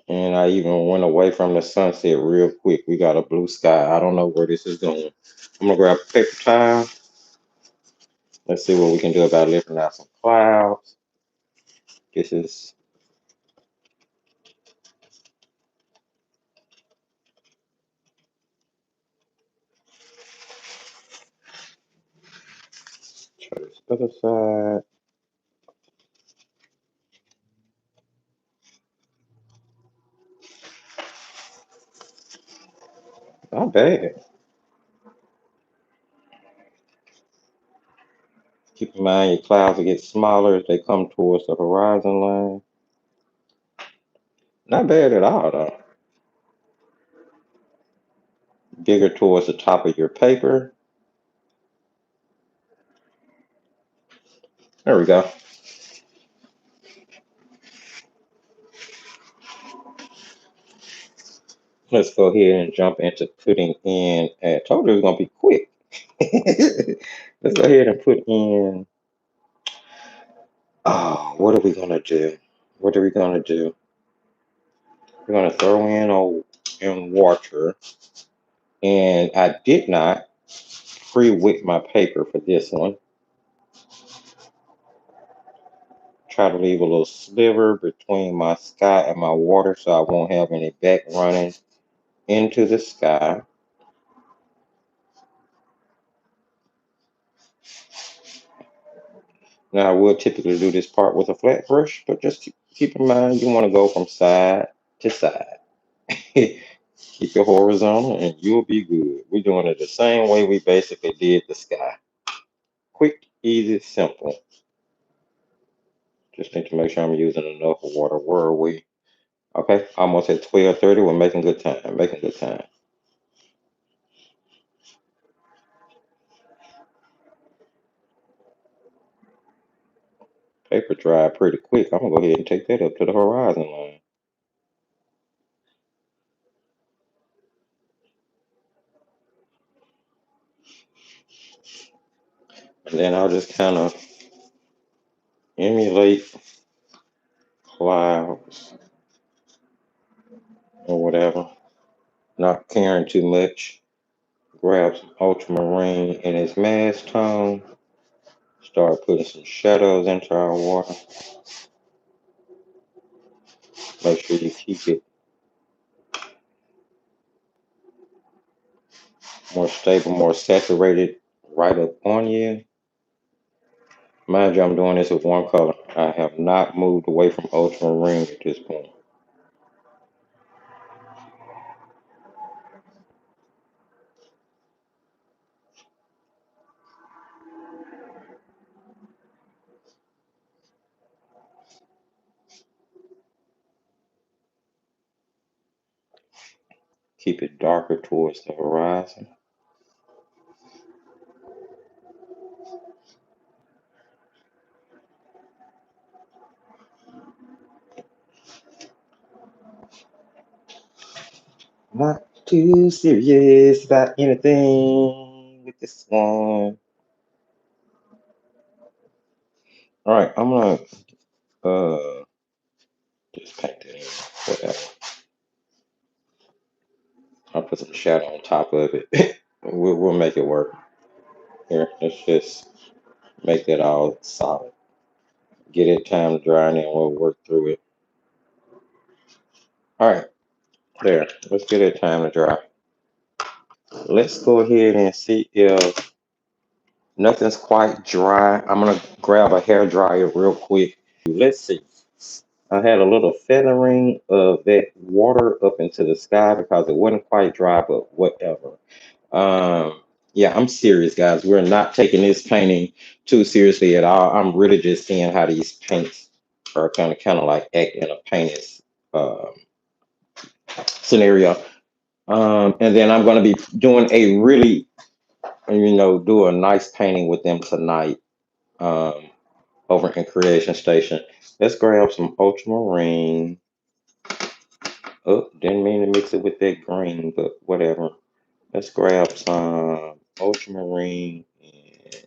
And I even went away from the sunset real quick. We got a blue sky. I don't know where this is going. I'm gonna grab a paper towel. Let's see what we can do about lifting out some clouds. This is try this other side. Not bad. Keep in mind your clouds will get smaller as they come towards the horizon line. Not bad at all though. Bigger towards the top of your paper. There we go. Let's go ahead and jump into putting in. I told you it was gonna be quick. Let's go ahead and put in. Oh, what are we gonna do? What are we gonna do? We're gonna throw in water, and I did not pre-wet my paper for this one. try to leave a little sliver between my sky and my water so I won't have any back running into the sky. Now I will typically do this part with a flat brush, but just keep in mind you want to go from side to side. Keep it horizontal and you'll be good. We're doing it the same way we basically did the sky. Quick, easy, simple. Just need to make sure I'm using enough water. Where are we? Okay, almost at 12:30. We're making good time. Making good time. Paper dried pretty quick. I'm gonna go ahead and take that up to the horizon line. And then I'll just kind of emulate clouds or whatever. Not caring too much. Grab some ultramarine in its mass tone. Start putting some shadows into our water. Make sure you keep it more stable, more saturated right up on you. Mind you, I'm doing this with one color. I have not moved away from ultramarine at this point. Keep it darker towards the horizon. Not too serious about anything with this one. All right, I'm gonna just paint it in. Whatever. I'll put some shadow on top of it. We'll make it work. Here, let's just make that all solid. Get it time to dry and then we'll work through it. All right, there. Let's get it time to dry. Let's go ahead and see if nothing's quite dry. I'm gonna grab a hair dryer real quick. Let's see. I had a little feathering of that water up into the sky because it wasn't quite dry, but whatever. Yeah, I'm serious, guys. We're not taking this painting too seriously at all. I'm really just seeing how these paints are kind of like act in a painted um, scenario. And then I'm going to be doing a really, do a nice painting with them tonight um, over in Creation Station. Let's grab some ultramarine. Oh, didn't mean to mix it with that green, but whatever. Let's grab some ultramarine and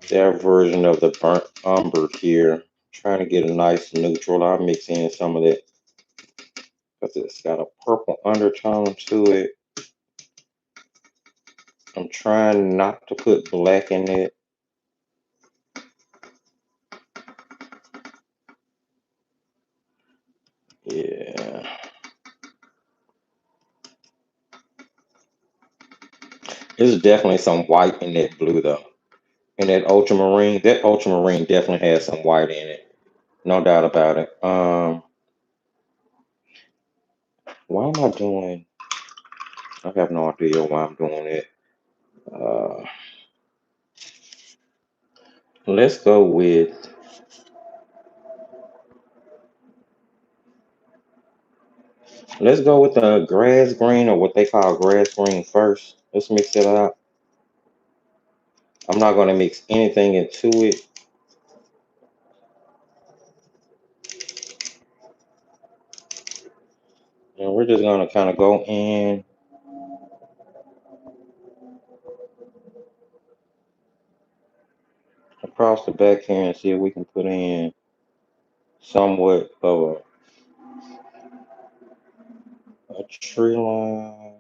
their version of the burnt umber here. Trying to get a nice neutral. I'll mix in some of that because it's got a purple undertone to it. I'm trying not to put black in it. Yeah. There's definitely some white in that blue though. In that ultramarine definitely has some white in it. No doubt about it. Why am I doing? I have no idea why I'm doing it. Uh, let's go with the grass green or what they call grass green first. Let's mix it up. I'm not going to mix anything into it. And we're just going to kind of go in across the back here and see if we can put in somewhat of a tree line.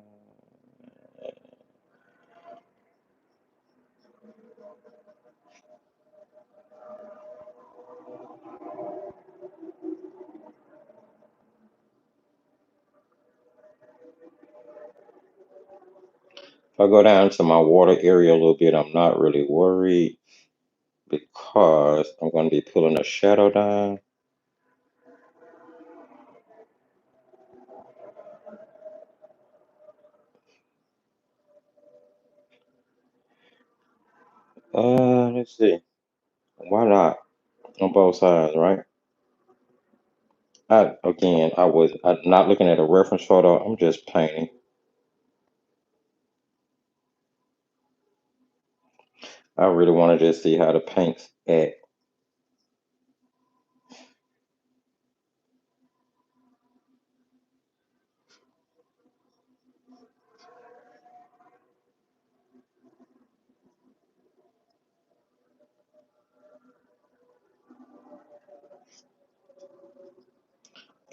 If I go down to my water area a little bit, I'm not really worried because I'm going to be pulling a shadow down. Let's see. Why not on both sides, right? I'm not looking at a reference photo. I'm just painting. I really want to just see how the paints act.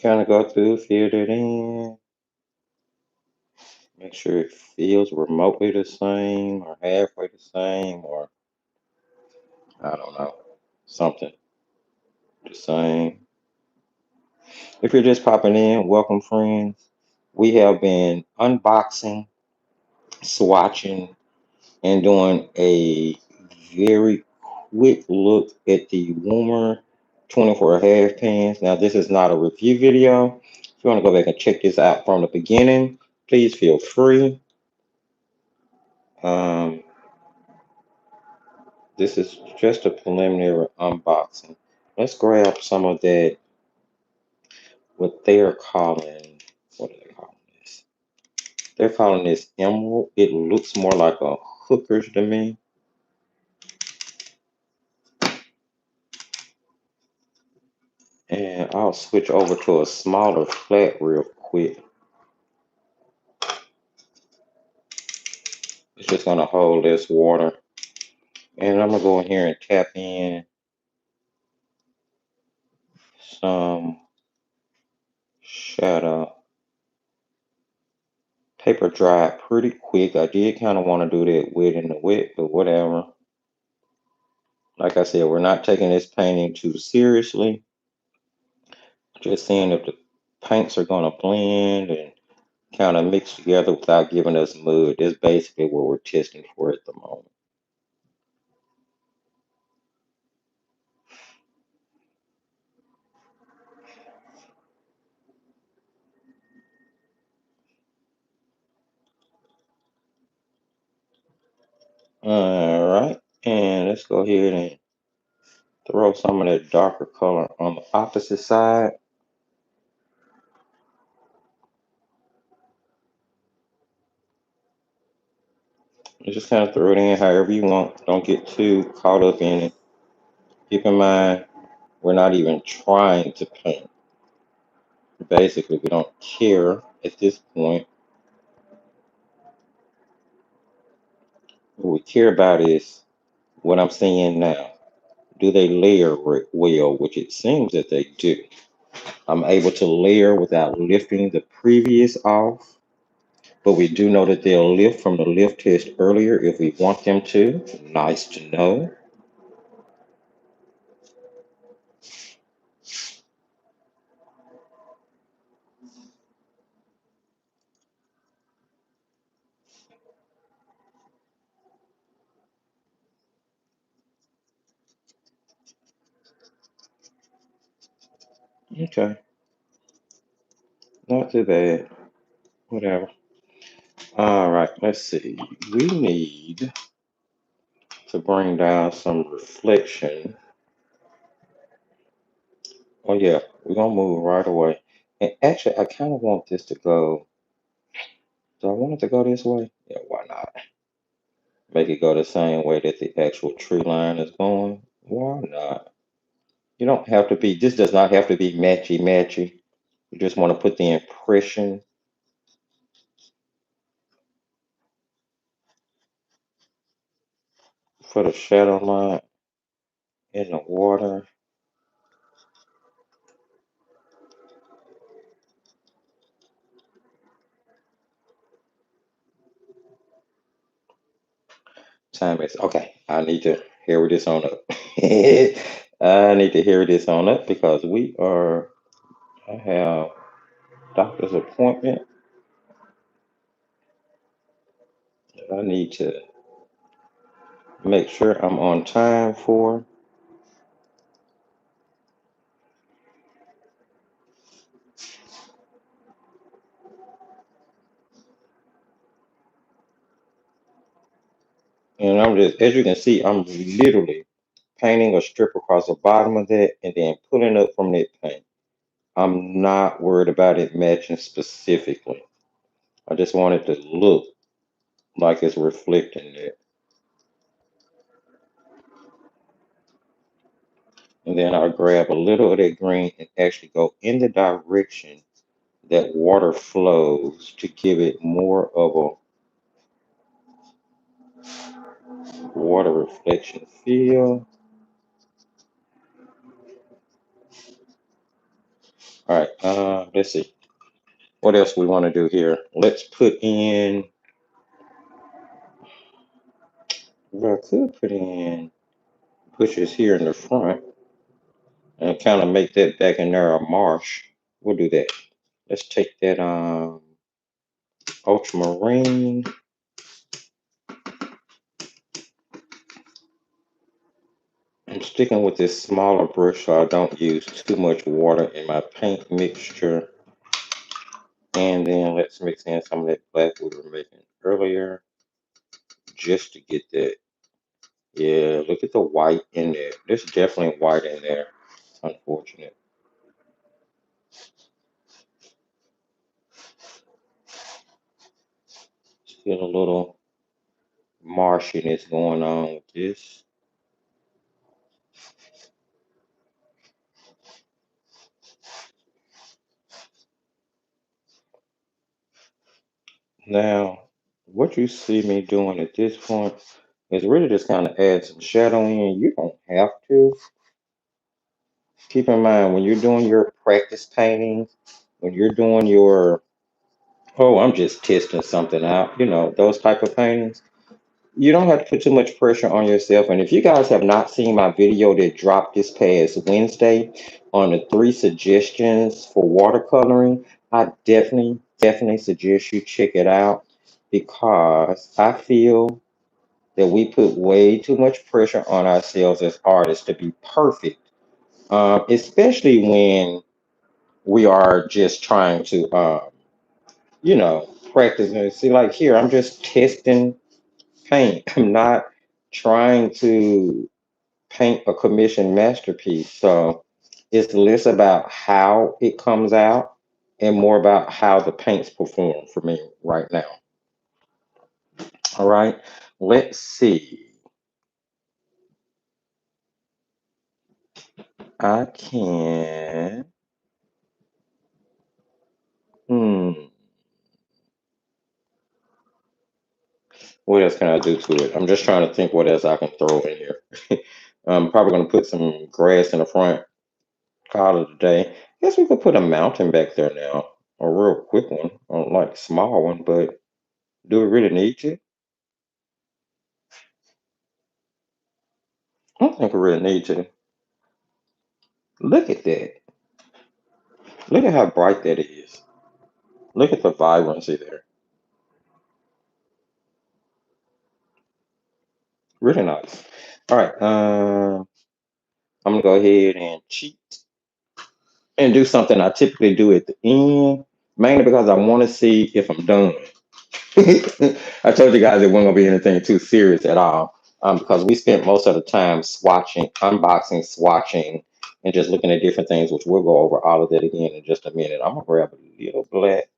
Kind of go through, fill it in, make sure it feels remotely the same or halfway the same or I don't know, something the same. If you're just popping in, welcome friends. We have been unboxing, swatching, and doing a very quick look at the Woomer 24 half pans. Now, this is not a review video. If you want to go back and check this out from the beginning, please feel free. Um, this is just a preliminary unboxing. Let's grab some of that, what they're calling, what are they calling this? They're calling this emerald. It looks more like a hooker's to me. And I'll switch over to a smaller flat real quick. It's just gonna hold this water. And I'm gonna go in here and tap in some shadow. Paper dried pretty quick. I did kind of want to do that wet in the wet, but whatever. Like I said, we're not taking this painting too seriously. Just seeing if the paints are gonna blend and kind of mix together without giving us mud. That's basically what we're testing for at the moment. All right, and let's go ahead and throw some of that darker color on the opposite side. You just kind of throw it in however you want. Don't get too caught up in it. Keep in mind, we're not even trying to paint. Basically, we don't care at this point. What we care about is what I'm seeing now. Do they layer well, which it seems that they do. I'm able to layer without lifting the previous off, but we do know that they'll lift from the lift test earlier if we want them to. Nice to know. Okay, not too bad. Whatever. All right, let's see. We need to bring down some reflection. Oh yeah, we're gonna move right away. And actually, I kind of want this to go. Do I want it to go this way? Yeah, why not? Make it go the same way that the actual tree line is going. Why not? You don't have to be. This does not have to be matchy matchy. You just want to put the impression for the shadow line in the water. Time is okay. I need to hurry this on up. I need to hurry this on up because we are. I have doctor's appointment I need to make sure I'm on time for. And I'm just, as you can see, I'm literally painting a strip across the bottom of that and then pulling up from that paint. I'm not worried about it matching specifically. I just want it to look like it's reflecting it. And then I'll grab a little of that green and actually go in the direction that water flows to give it more of a water reflection feel. All right, let's see. What else we want to do here? Let's put in, well, I could put in bushes here in the front and kind of make that back in there a marsh. We'll do that. Let's take that ultramarine. I'm sticking with this smaller brush so I don't use too much water in my paint mixture. And then let's mix in some of that black we were making earlier just to get that. Yeah, look at the white in there. There's definitely white in there. It's unfortunate. Still a little marshiness going on with this. Now, what you see me doing at this point is really just kind of add some shadow in. You don't have to. Keep in mind when you're doing your practice painting, when you're doing your, oh, I'm just testing something out, those type of paintings, you don't have to put too much pressure on yourself. And if you guys have not seen my video that dropped this past Wednesday on the 3 suggestions for watercoloring, I definitely suggest you check it out because I feel that we put way too much pressure on ourselves as artists to be perfect, especially when we are just trying to, practice. And see, like here, I'm just testing paint. I'm not trying to paint a commissioned masterpiece. So it's less about how it comes out and more about how the paints perform for me right now. All right, let's see. I can. Hmm. What else can I do to it? I'm just trying to think what else I can throw in here. I'm probably going to put some grass in the front. Call it a day. Guess we could put a mountain back there now. A real quick one, like small one, but do we really need to? I don't think we really need to. Look at that. Look at how bright that is. Look at the vibrancy there. Really nice. All right. I'm gonna go ahead and cheat and do something I typically do at the end, mainly because I want to see if I'm done. I told you guys it wasn't gonna be anything too serious at all, because we spent most of the time swatching, unboxing, swatching, and just looking at different things, which we'll go over all of that again in just a minute. I'm gonna grab a little black.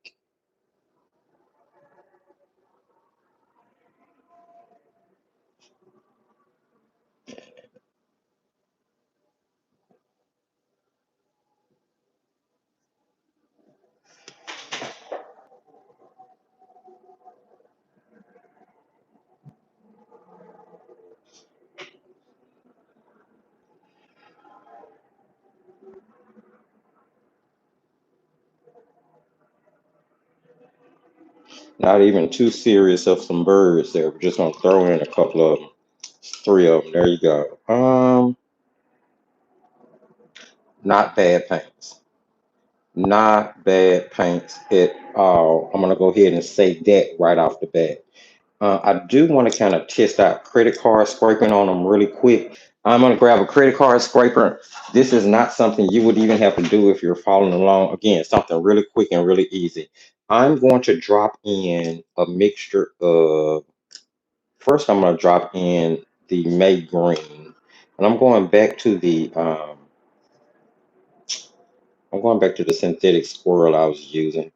Not even too serious of some birds there. We're just gonna throw in a couple of them, 3 of them. There you go. Not bad paints. Not bad paints at all. I'm gonna go ahead and say that right off the bat. I do want to kind of test out credit card scraping on them really quick. I'm going to grab a credit card scraper. This is not something you would even have to do if you're following along. Again, something really quick and really easy. I'm going to drop in a mixture of, first I'm going to drop in the May green. And I'm going back to the synthetic squirrel I was using.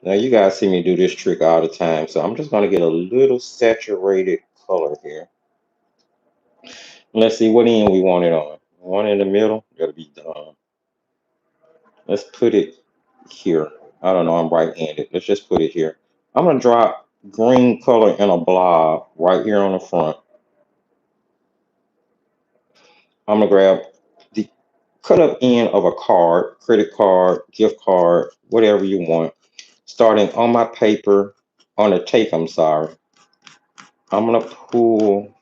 Now you guys see me do this trick all the time, so I'm just going to get a little saturated color here. Let's see what end we want it on. One in the middle, gotta be done. Let's put it here. I don't know, I'm right-handed. Let's just put it here. I'm gonna drop green color in a blob right here on the front. I'm gonna grab the cut up end of a card, credit card, gift card, whatever you want. Starting on my paper, on the tape, I'm sorry. I'm gonna pull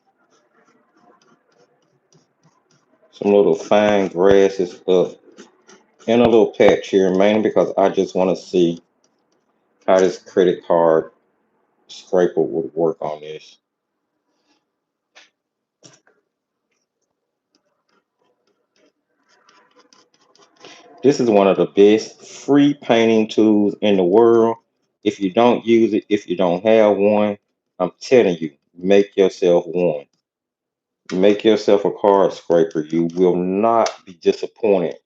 some little fine grasses up in a little patch here, mainly because I just want to see how this credit card scraper would work on this. This is one of the best free painting tools in the world. If you don't use it, if you don't have one, I'm telling you, make yourself one. Make yourself a card scraper. You will not be disappointed,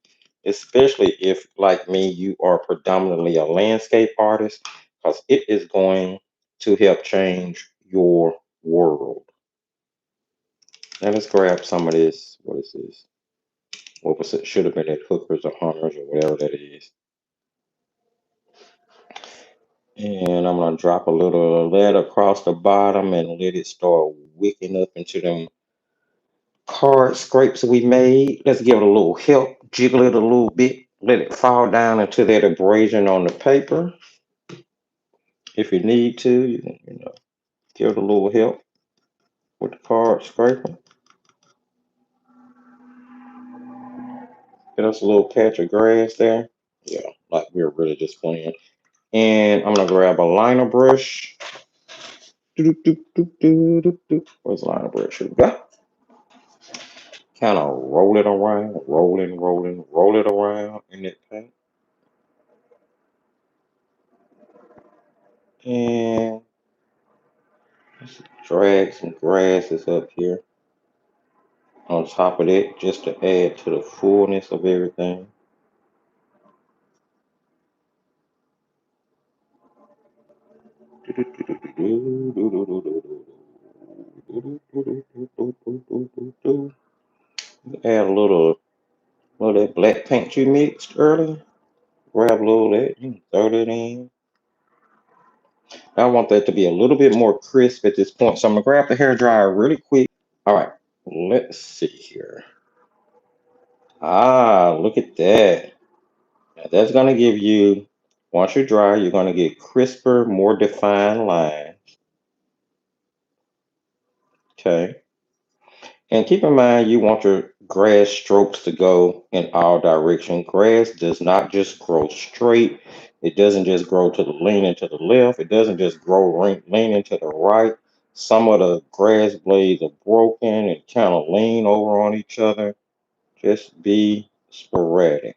especially if, like me, you are predominantly a landscape artist, because it is going to help change your world. Now let's grab some of this. What is this? What was it? Should have been at Hookers or Hunters or whatever that is. And I'm gonna drop a little of that across the bottom and let it start wicking up into them card scrapes we made. Let's give it a little help, jiggle it a little bit, let it fall down into that abrasion on the paper. If you need to, you can, give it a little help with the card scraper. Get us a little patch of grass there. Yeah, like we're really just playing. And I'm gonna grab a liner brush. Where's the liner brush? Here we go. Kind of roll it around, roll it around in that paint. And let's drag some grasses up here on top of it just to add to the fullness of everything. Add a little of that black paint you mixed earlier. Grab a little of that, you can throw that in. I want that to be a little bit more crisp at this point, so I'm gonna grab the hair dryer really quick. All right, let's see here. Ah, look at that. Now that's gonna give you, once you dry, you're gonna get crisper, more defined lines. Okay. And keep in mind, you want your grass strokes to go in all directions. Grass does not just grow straight. It doesn't just grow to the leaning to the left. It doesn't just grow leaning to the right. Some of the grass blades are broken and kind of lean over on each other. Just be sporadic.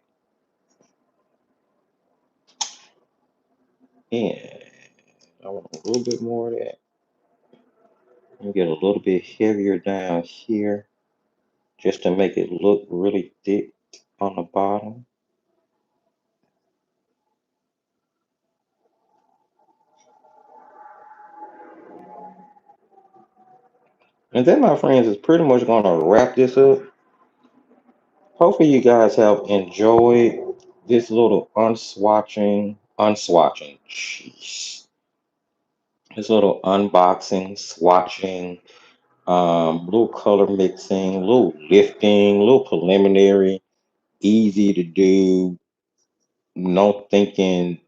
And I want a little bit more of that. And get a little bit heavier down here just to make it look really thick on the bottom. And that, my friends, is pretty much going to wrap this up. Hopefully, you guys have enjoyed this little jeez, this little unboxing, swatching, little color mixing, little lifting, little preliminary, easy to do, no thinking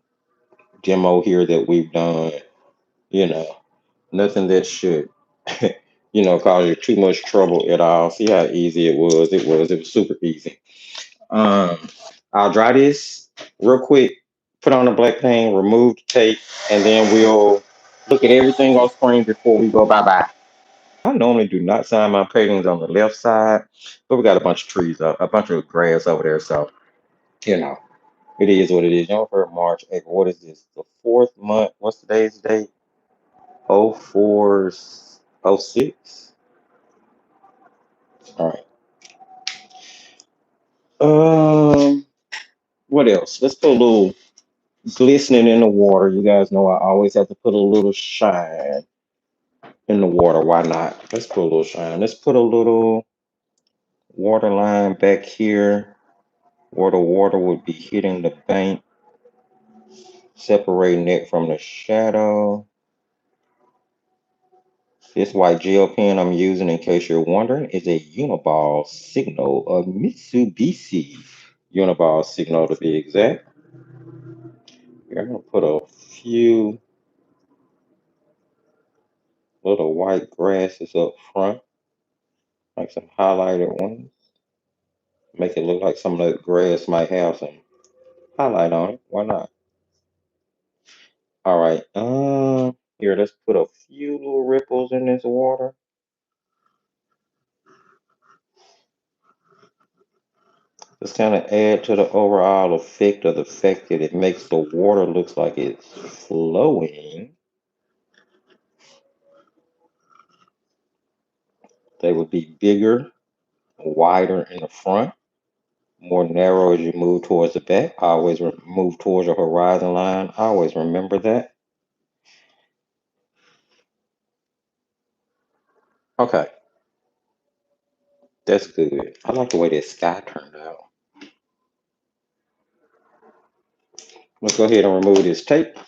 demo here that we've done. You know, nothing that should, cause you too much trouble at all. See how easy it was. It was super easy. Um, I'll dry this real quick. put on the black paint, remove the tape, and then we'll look at everything on screen before we go bye-bye. I normally do not sign my paintings on the left side, but we got a bunch of trees, a bunch of grass over there, so, you know, it is what it is. You know, for March, April, what is this? The fourth month. What's today's date? 04, 06. All right. What else? Let's put a little glistening in the water. You guys know I always have to put a little shine in the water. Why not? Let's put a little shine. Let's put a little water line back here where the water would be hitting the bank, separating it from the shadow. This white gel pen I'm using, in case you're wondering, is a Uniball Signal, a Mitsubishi Uniball Signal to be exact. Here, I'm going to put a few little white grasses up front, like some highlighted ones. Make it look like some of the grass might have some highlight on it. Why not? All right. Here, let's put a few little ripples in this water. Just kind of add to the overall effect of the fact that it makes the water looks like it's flowing. They would be bigger, wider in the front, more narrow as you move towards the back. Always move towards your horizon line. Always remember that. Okay, that's good. I like the way that sky turned out. Let's go ahead and remove this tape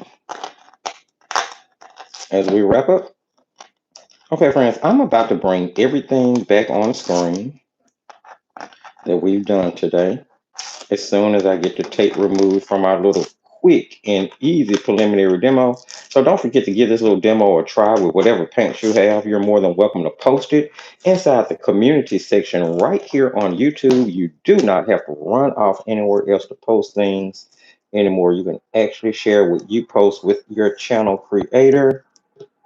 as we wrap up. Okay, friends, I'm about to bring everything back on the screen that we've done today as soon as I get the tape removed from our little quick and easy preliminary demo. So don't forget to give this little demo a try with whatever paints you have. You're more than welcome to post it inside the community section right here on YouTube. You do not have to run off anywhere else to post things anymore. You can actually share what you post with your channel creator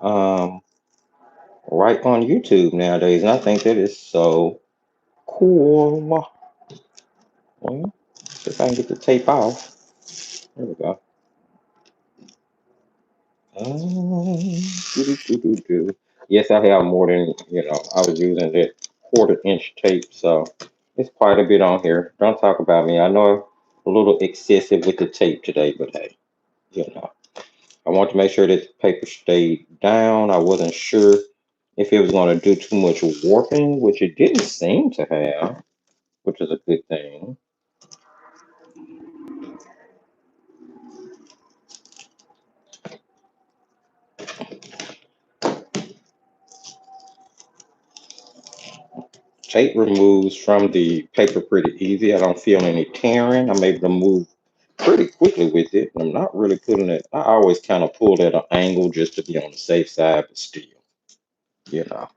right on YouTube nowadays. And I think that is so cool. Well, see if I can get the tape off. There we go. Doo-doo-doo-doo-doo. Yes, I have more than, I was using that quarter-inch tape, so it's quite a bit on here. Don't talk about me. I know a little excessive with the tape today, but hey, I want to make sure that the paper stayed down. I wasn't sure if it was going to do too much warping, which it didn't seem to have, which is a good thing. Tape removes from the paper pretty easy. I don't feel any tearing. I'm able to move pretty quickly with it. I'm not really putting it, I always kind of pull at an angle just to be on the safe side, but still, you know.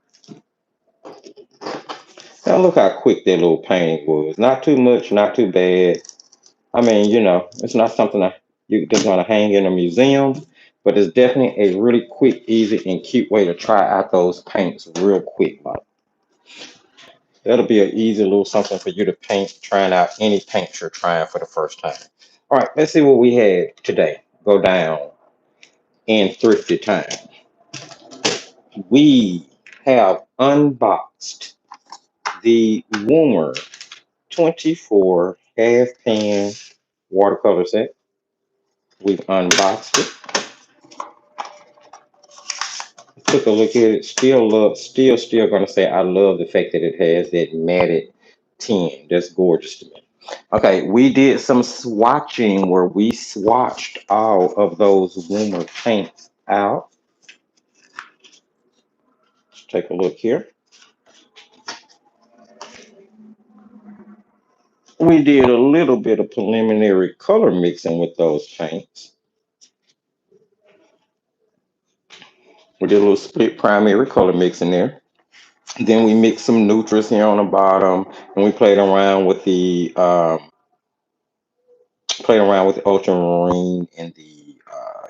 Now look how quick that little painting was. Not too much, not too bad. I mean, it's not something that you just want to hang in a museum, but it's definitely a really quick, easy, and cute way to try out those paints real quick. Like, that'll be an easy little something for you to paint, trying out any paint you're trying for the first time. All right, let's see what we had today. Go down in thrifty time. We have unboxed the Woomer 24 Half Pan Watercolor Set. We've unboxed it. Took a look at it. Still gonna say I love the fact that it has that matted tin. That's gorgeous to me. Okay, we did some swatching where we swatched all of those Woomer paints out. Let's take a look here. We did a little bit of preliminary color mixing with those paints. We did a little split primary color mixing there. Then we mixed some neutrals here on the bottom, and we played around with the Playing around with the ultramarine and the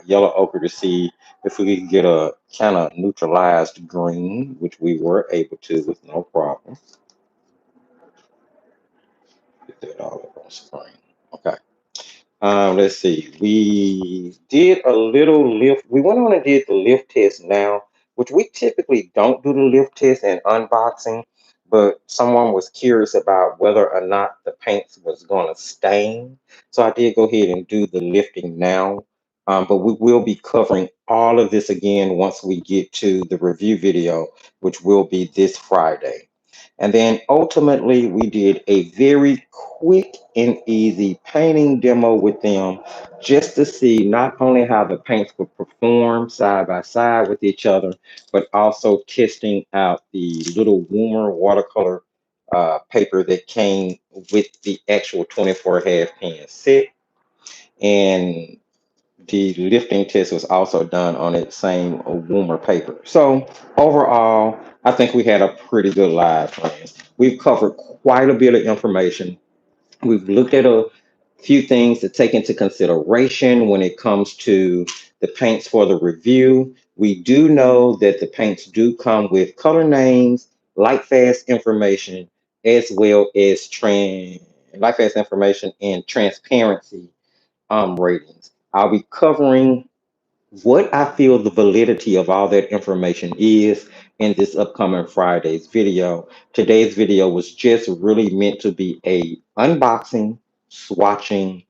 yellow ochre to see if we could get a kind of neutralized green, which we were able to with no problem. Get that all up on screen. Okay. Let's see. We did a little lift. We went on and did the lift test now, which we typically don't do the lift test and unboxing, but someone was curious about whether or not the paints was going to stain. So I did go ahead and do the lifting now. But we will be covering all of this again once we get to the review video, which will be this Friday. And then ultimately, we did a very quick and easy painting demo with them just to see not only how the paints would perform side by side with each other, but also testing out the little Woomer watercolor paper that came with the actual 24 half pan set. And the lifting test was also done on that same Woomer paper. So overall, I think we had a pretty good live, friends. We've covered quite a bit of information. We've looked at a few things to take into consideration when it comes to the paints for the review. We do know that the paints do come with color names, light fast information, as well as light fast information and transparency ratings. I'll be covering what I feel the validity of all that information is in this upcoming Friday's video. Today's video was just really meant to be a unboxing, swatching,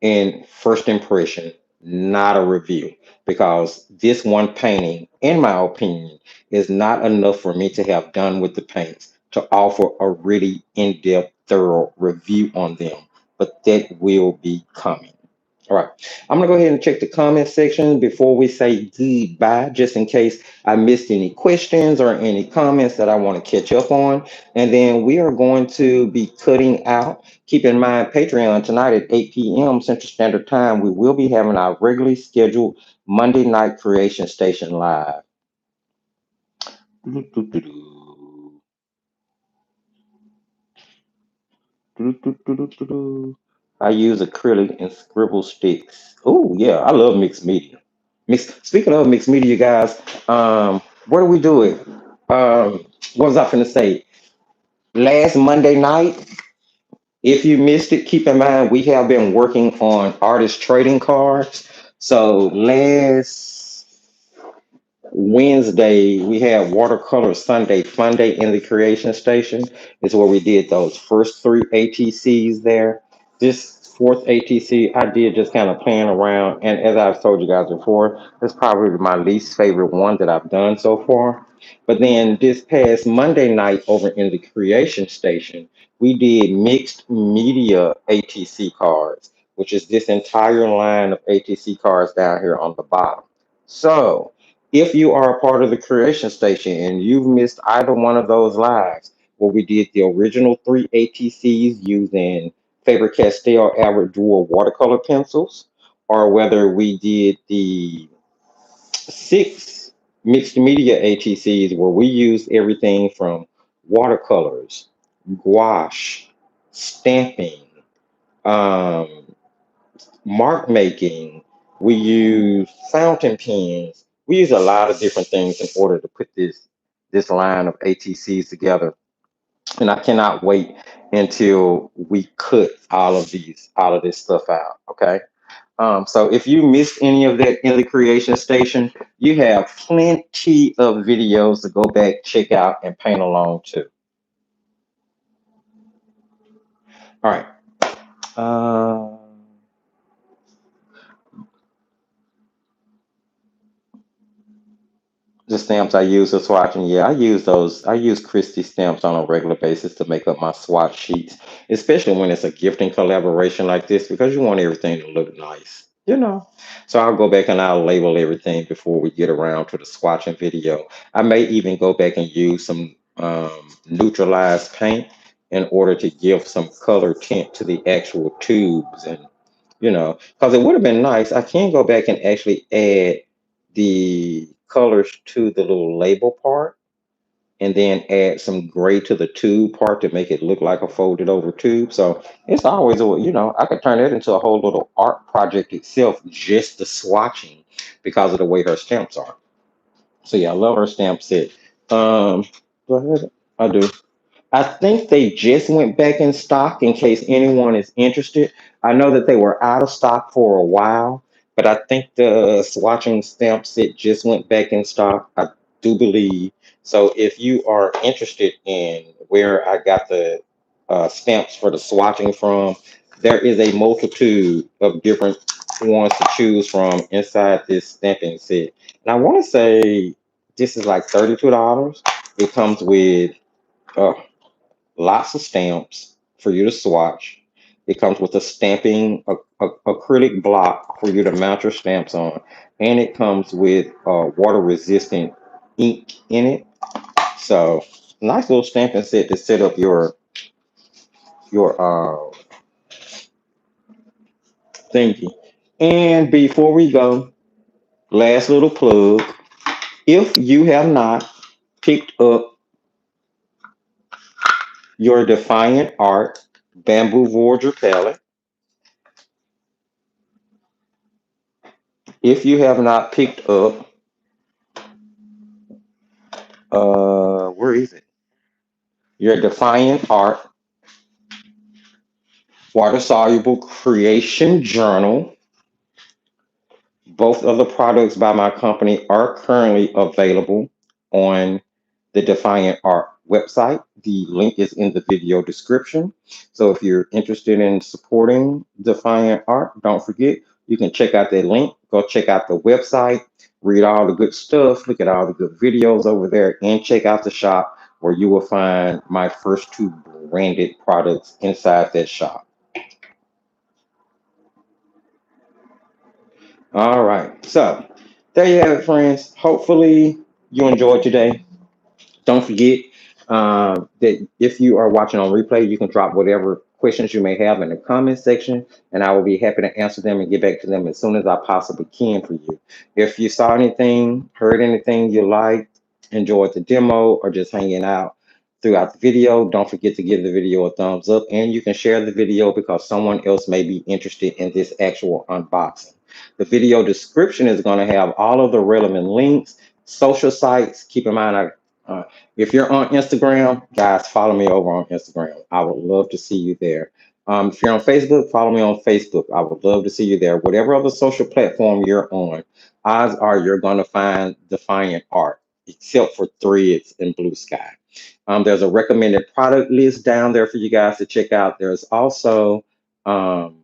and first impression, not a review. Because this one painting, in my opinion, is not enough for me to have done with the paints to offer a really in-depth, thorough review on them. But that will be coming. All right. I'm going to go ahead and check the comment section before we say goodbye, just in case I missed any questions or any comments that I want to catch up on. And then we are going to be cutting out. Keep in mind, Patreon tonight at 8 p.m. Central Standard Time, we will be having our regularly scheduled Monday night creation station live. I use acrylic and scribble sticks. Oh yeah, I love mixed media. Speaking of mixed media, guys, where do we do it? What was I finna say? Last Monday night, if you missed it, keep in mind we have been working on artist trading cards. So last Wednesday, we had Watercolor Sunday Fun Day in the Creation Station. Is where we did those first three ATCs there. This fourth ATC, I did just kind of playing around. And as I've told you guys before, it's probably my least favorite one that I've done so far. But then this past Monday night over in the Creation Station, we did mixed media ATC cards, which is this entire line of ATC cards down here on the bottom. So, if you are a part of the creation station and you've missed either one of those lives, where we did the original three ATCs using Faber-Castell Albert Dual watercolor pencils, or whether we did the six mixed media ATCs where we used everything from watercolors, gouache, stamping, um, mark making. We use fountain pens. We use a lot of different things in order to put this line of ATCs together. And I cannot wait until we cut all of this stuff out. Okay. So if you missed any of that in the creation station, you have plenty of videos to go back, check out, and paint along too. All right. Um, The stamps I use for swatching, yeah, I use those. I use Christie stamps on a regular basis to make up my swatch sheets, especially when it's a gifting collaboration like this, because you want everything to look nice, you know. So I'll go back and I'll label everything before we get around to the swatching video. I may even go back and use some neutralized paint in order to give some color tint to the actual tubes, and because it would have been nice. I can go back and actually add the colors to the little label part and then add some gray to the tube part to make it look like a folded over tube. So it's always I could turn it into a whole little art project itself, just the swatching because of the way her stamps are. So yeah, I love her stamp set. Do I have it? I do. I think they just went back in stock in case anyone is interested. I know that they were out of stock for a while, but I think the swatching stamp set just went back in stock. I do believe. So if you are interested in where I got the stamps for the swatching from, there is a multitude of different ones to choose from inside this stamping set. And I want to say this is like $32. It comes with uh, lots of stamps for you to swatch. It comes with a stamping acrylic block for you to mount your stamps on, and it comes with water resistant ink in it. So nice little stamping set to set up your thingy. And before we go, last little plug. If you have not picked up your Defiant Art Bamboo Voyager palette, if you have not picked up, where is it? Your Defiant Art Water Soluble Creation Journal. Both of the products by my company are currently available on the Defiant Art website. The link is in the video description. So if you're interested in supporting Defiant Art, don't forget, you can check out that link. Go check out the website, read all the good stuff, look at all the good videos over there, and check out the shop where you will find my first two branded products inside that shop. All right. So there you have it, friends. Hopefully you enjoyed today. Don't forget that if you are watching on replay, you can drop whatever questions you may have in the comment section, and I will be happy to answer them and get back to them as soon as I possibly can for you. If you saw anything, heard anything you liked, enjoyed the demo, or just hanging out throughout the video, don't forget to give the video a thumbs up, and you can share the video because someone else may be interested in this actual unboxing. The video description is going to have all of the relevant links, social sites. Keep in mind, if you're on Instagram, guys, follow me over on Instagram. I would love to see you there. If you're on Facebook, follow me on Facebook. I would love to see you there. Whatever other social platform you're on, odds are you're going to find Defiant Art, except for Threads and Blue Sky. There's a recommended product list down there for you guys to check out. There's also um,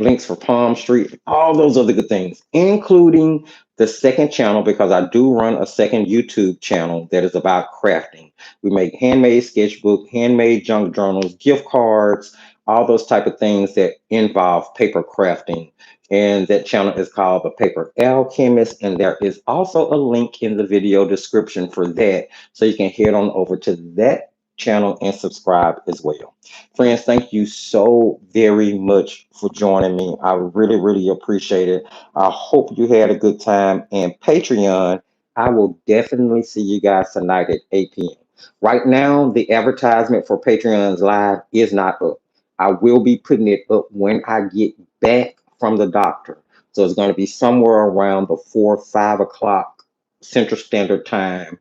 links for Palm Street, all those other good things, including the second channel, because I do run a second YouTube channel that is about crafting. We make handmade sketchbook, handmade junk journals, gift cards, all those type of things that involve paper crafting. And that channel is called The Paper Alchemist. And there is also a link in the video description for that. So you can head on over to that channel and subscribe as well. Friends, thank you so very much for joining me. I really, really appreciate it. I hope you had a good time. And Patreon, I will definitely see you guys tonight at 8 p.m. Right now, the advertisement for Patreon's live is not up. I will be putting it up when I get back from the doctor. So it's going to be somewhere around the 5 o'clock Central Standard Time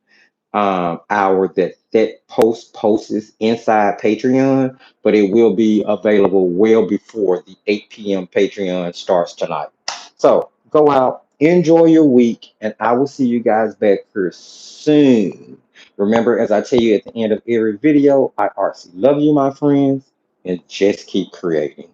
hour that posts inside Patreon, but it will be available well before the 8 p.m. Patreon starts tonight. So go out, enjoy your week, and I will see you guys back here soon. Remember, as I tell you at the end of every video, I artsy love you, my friends, and just keep creating.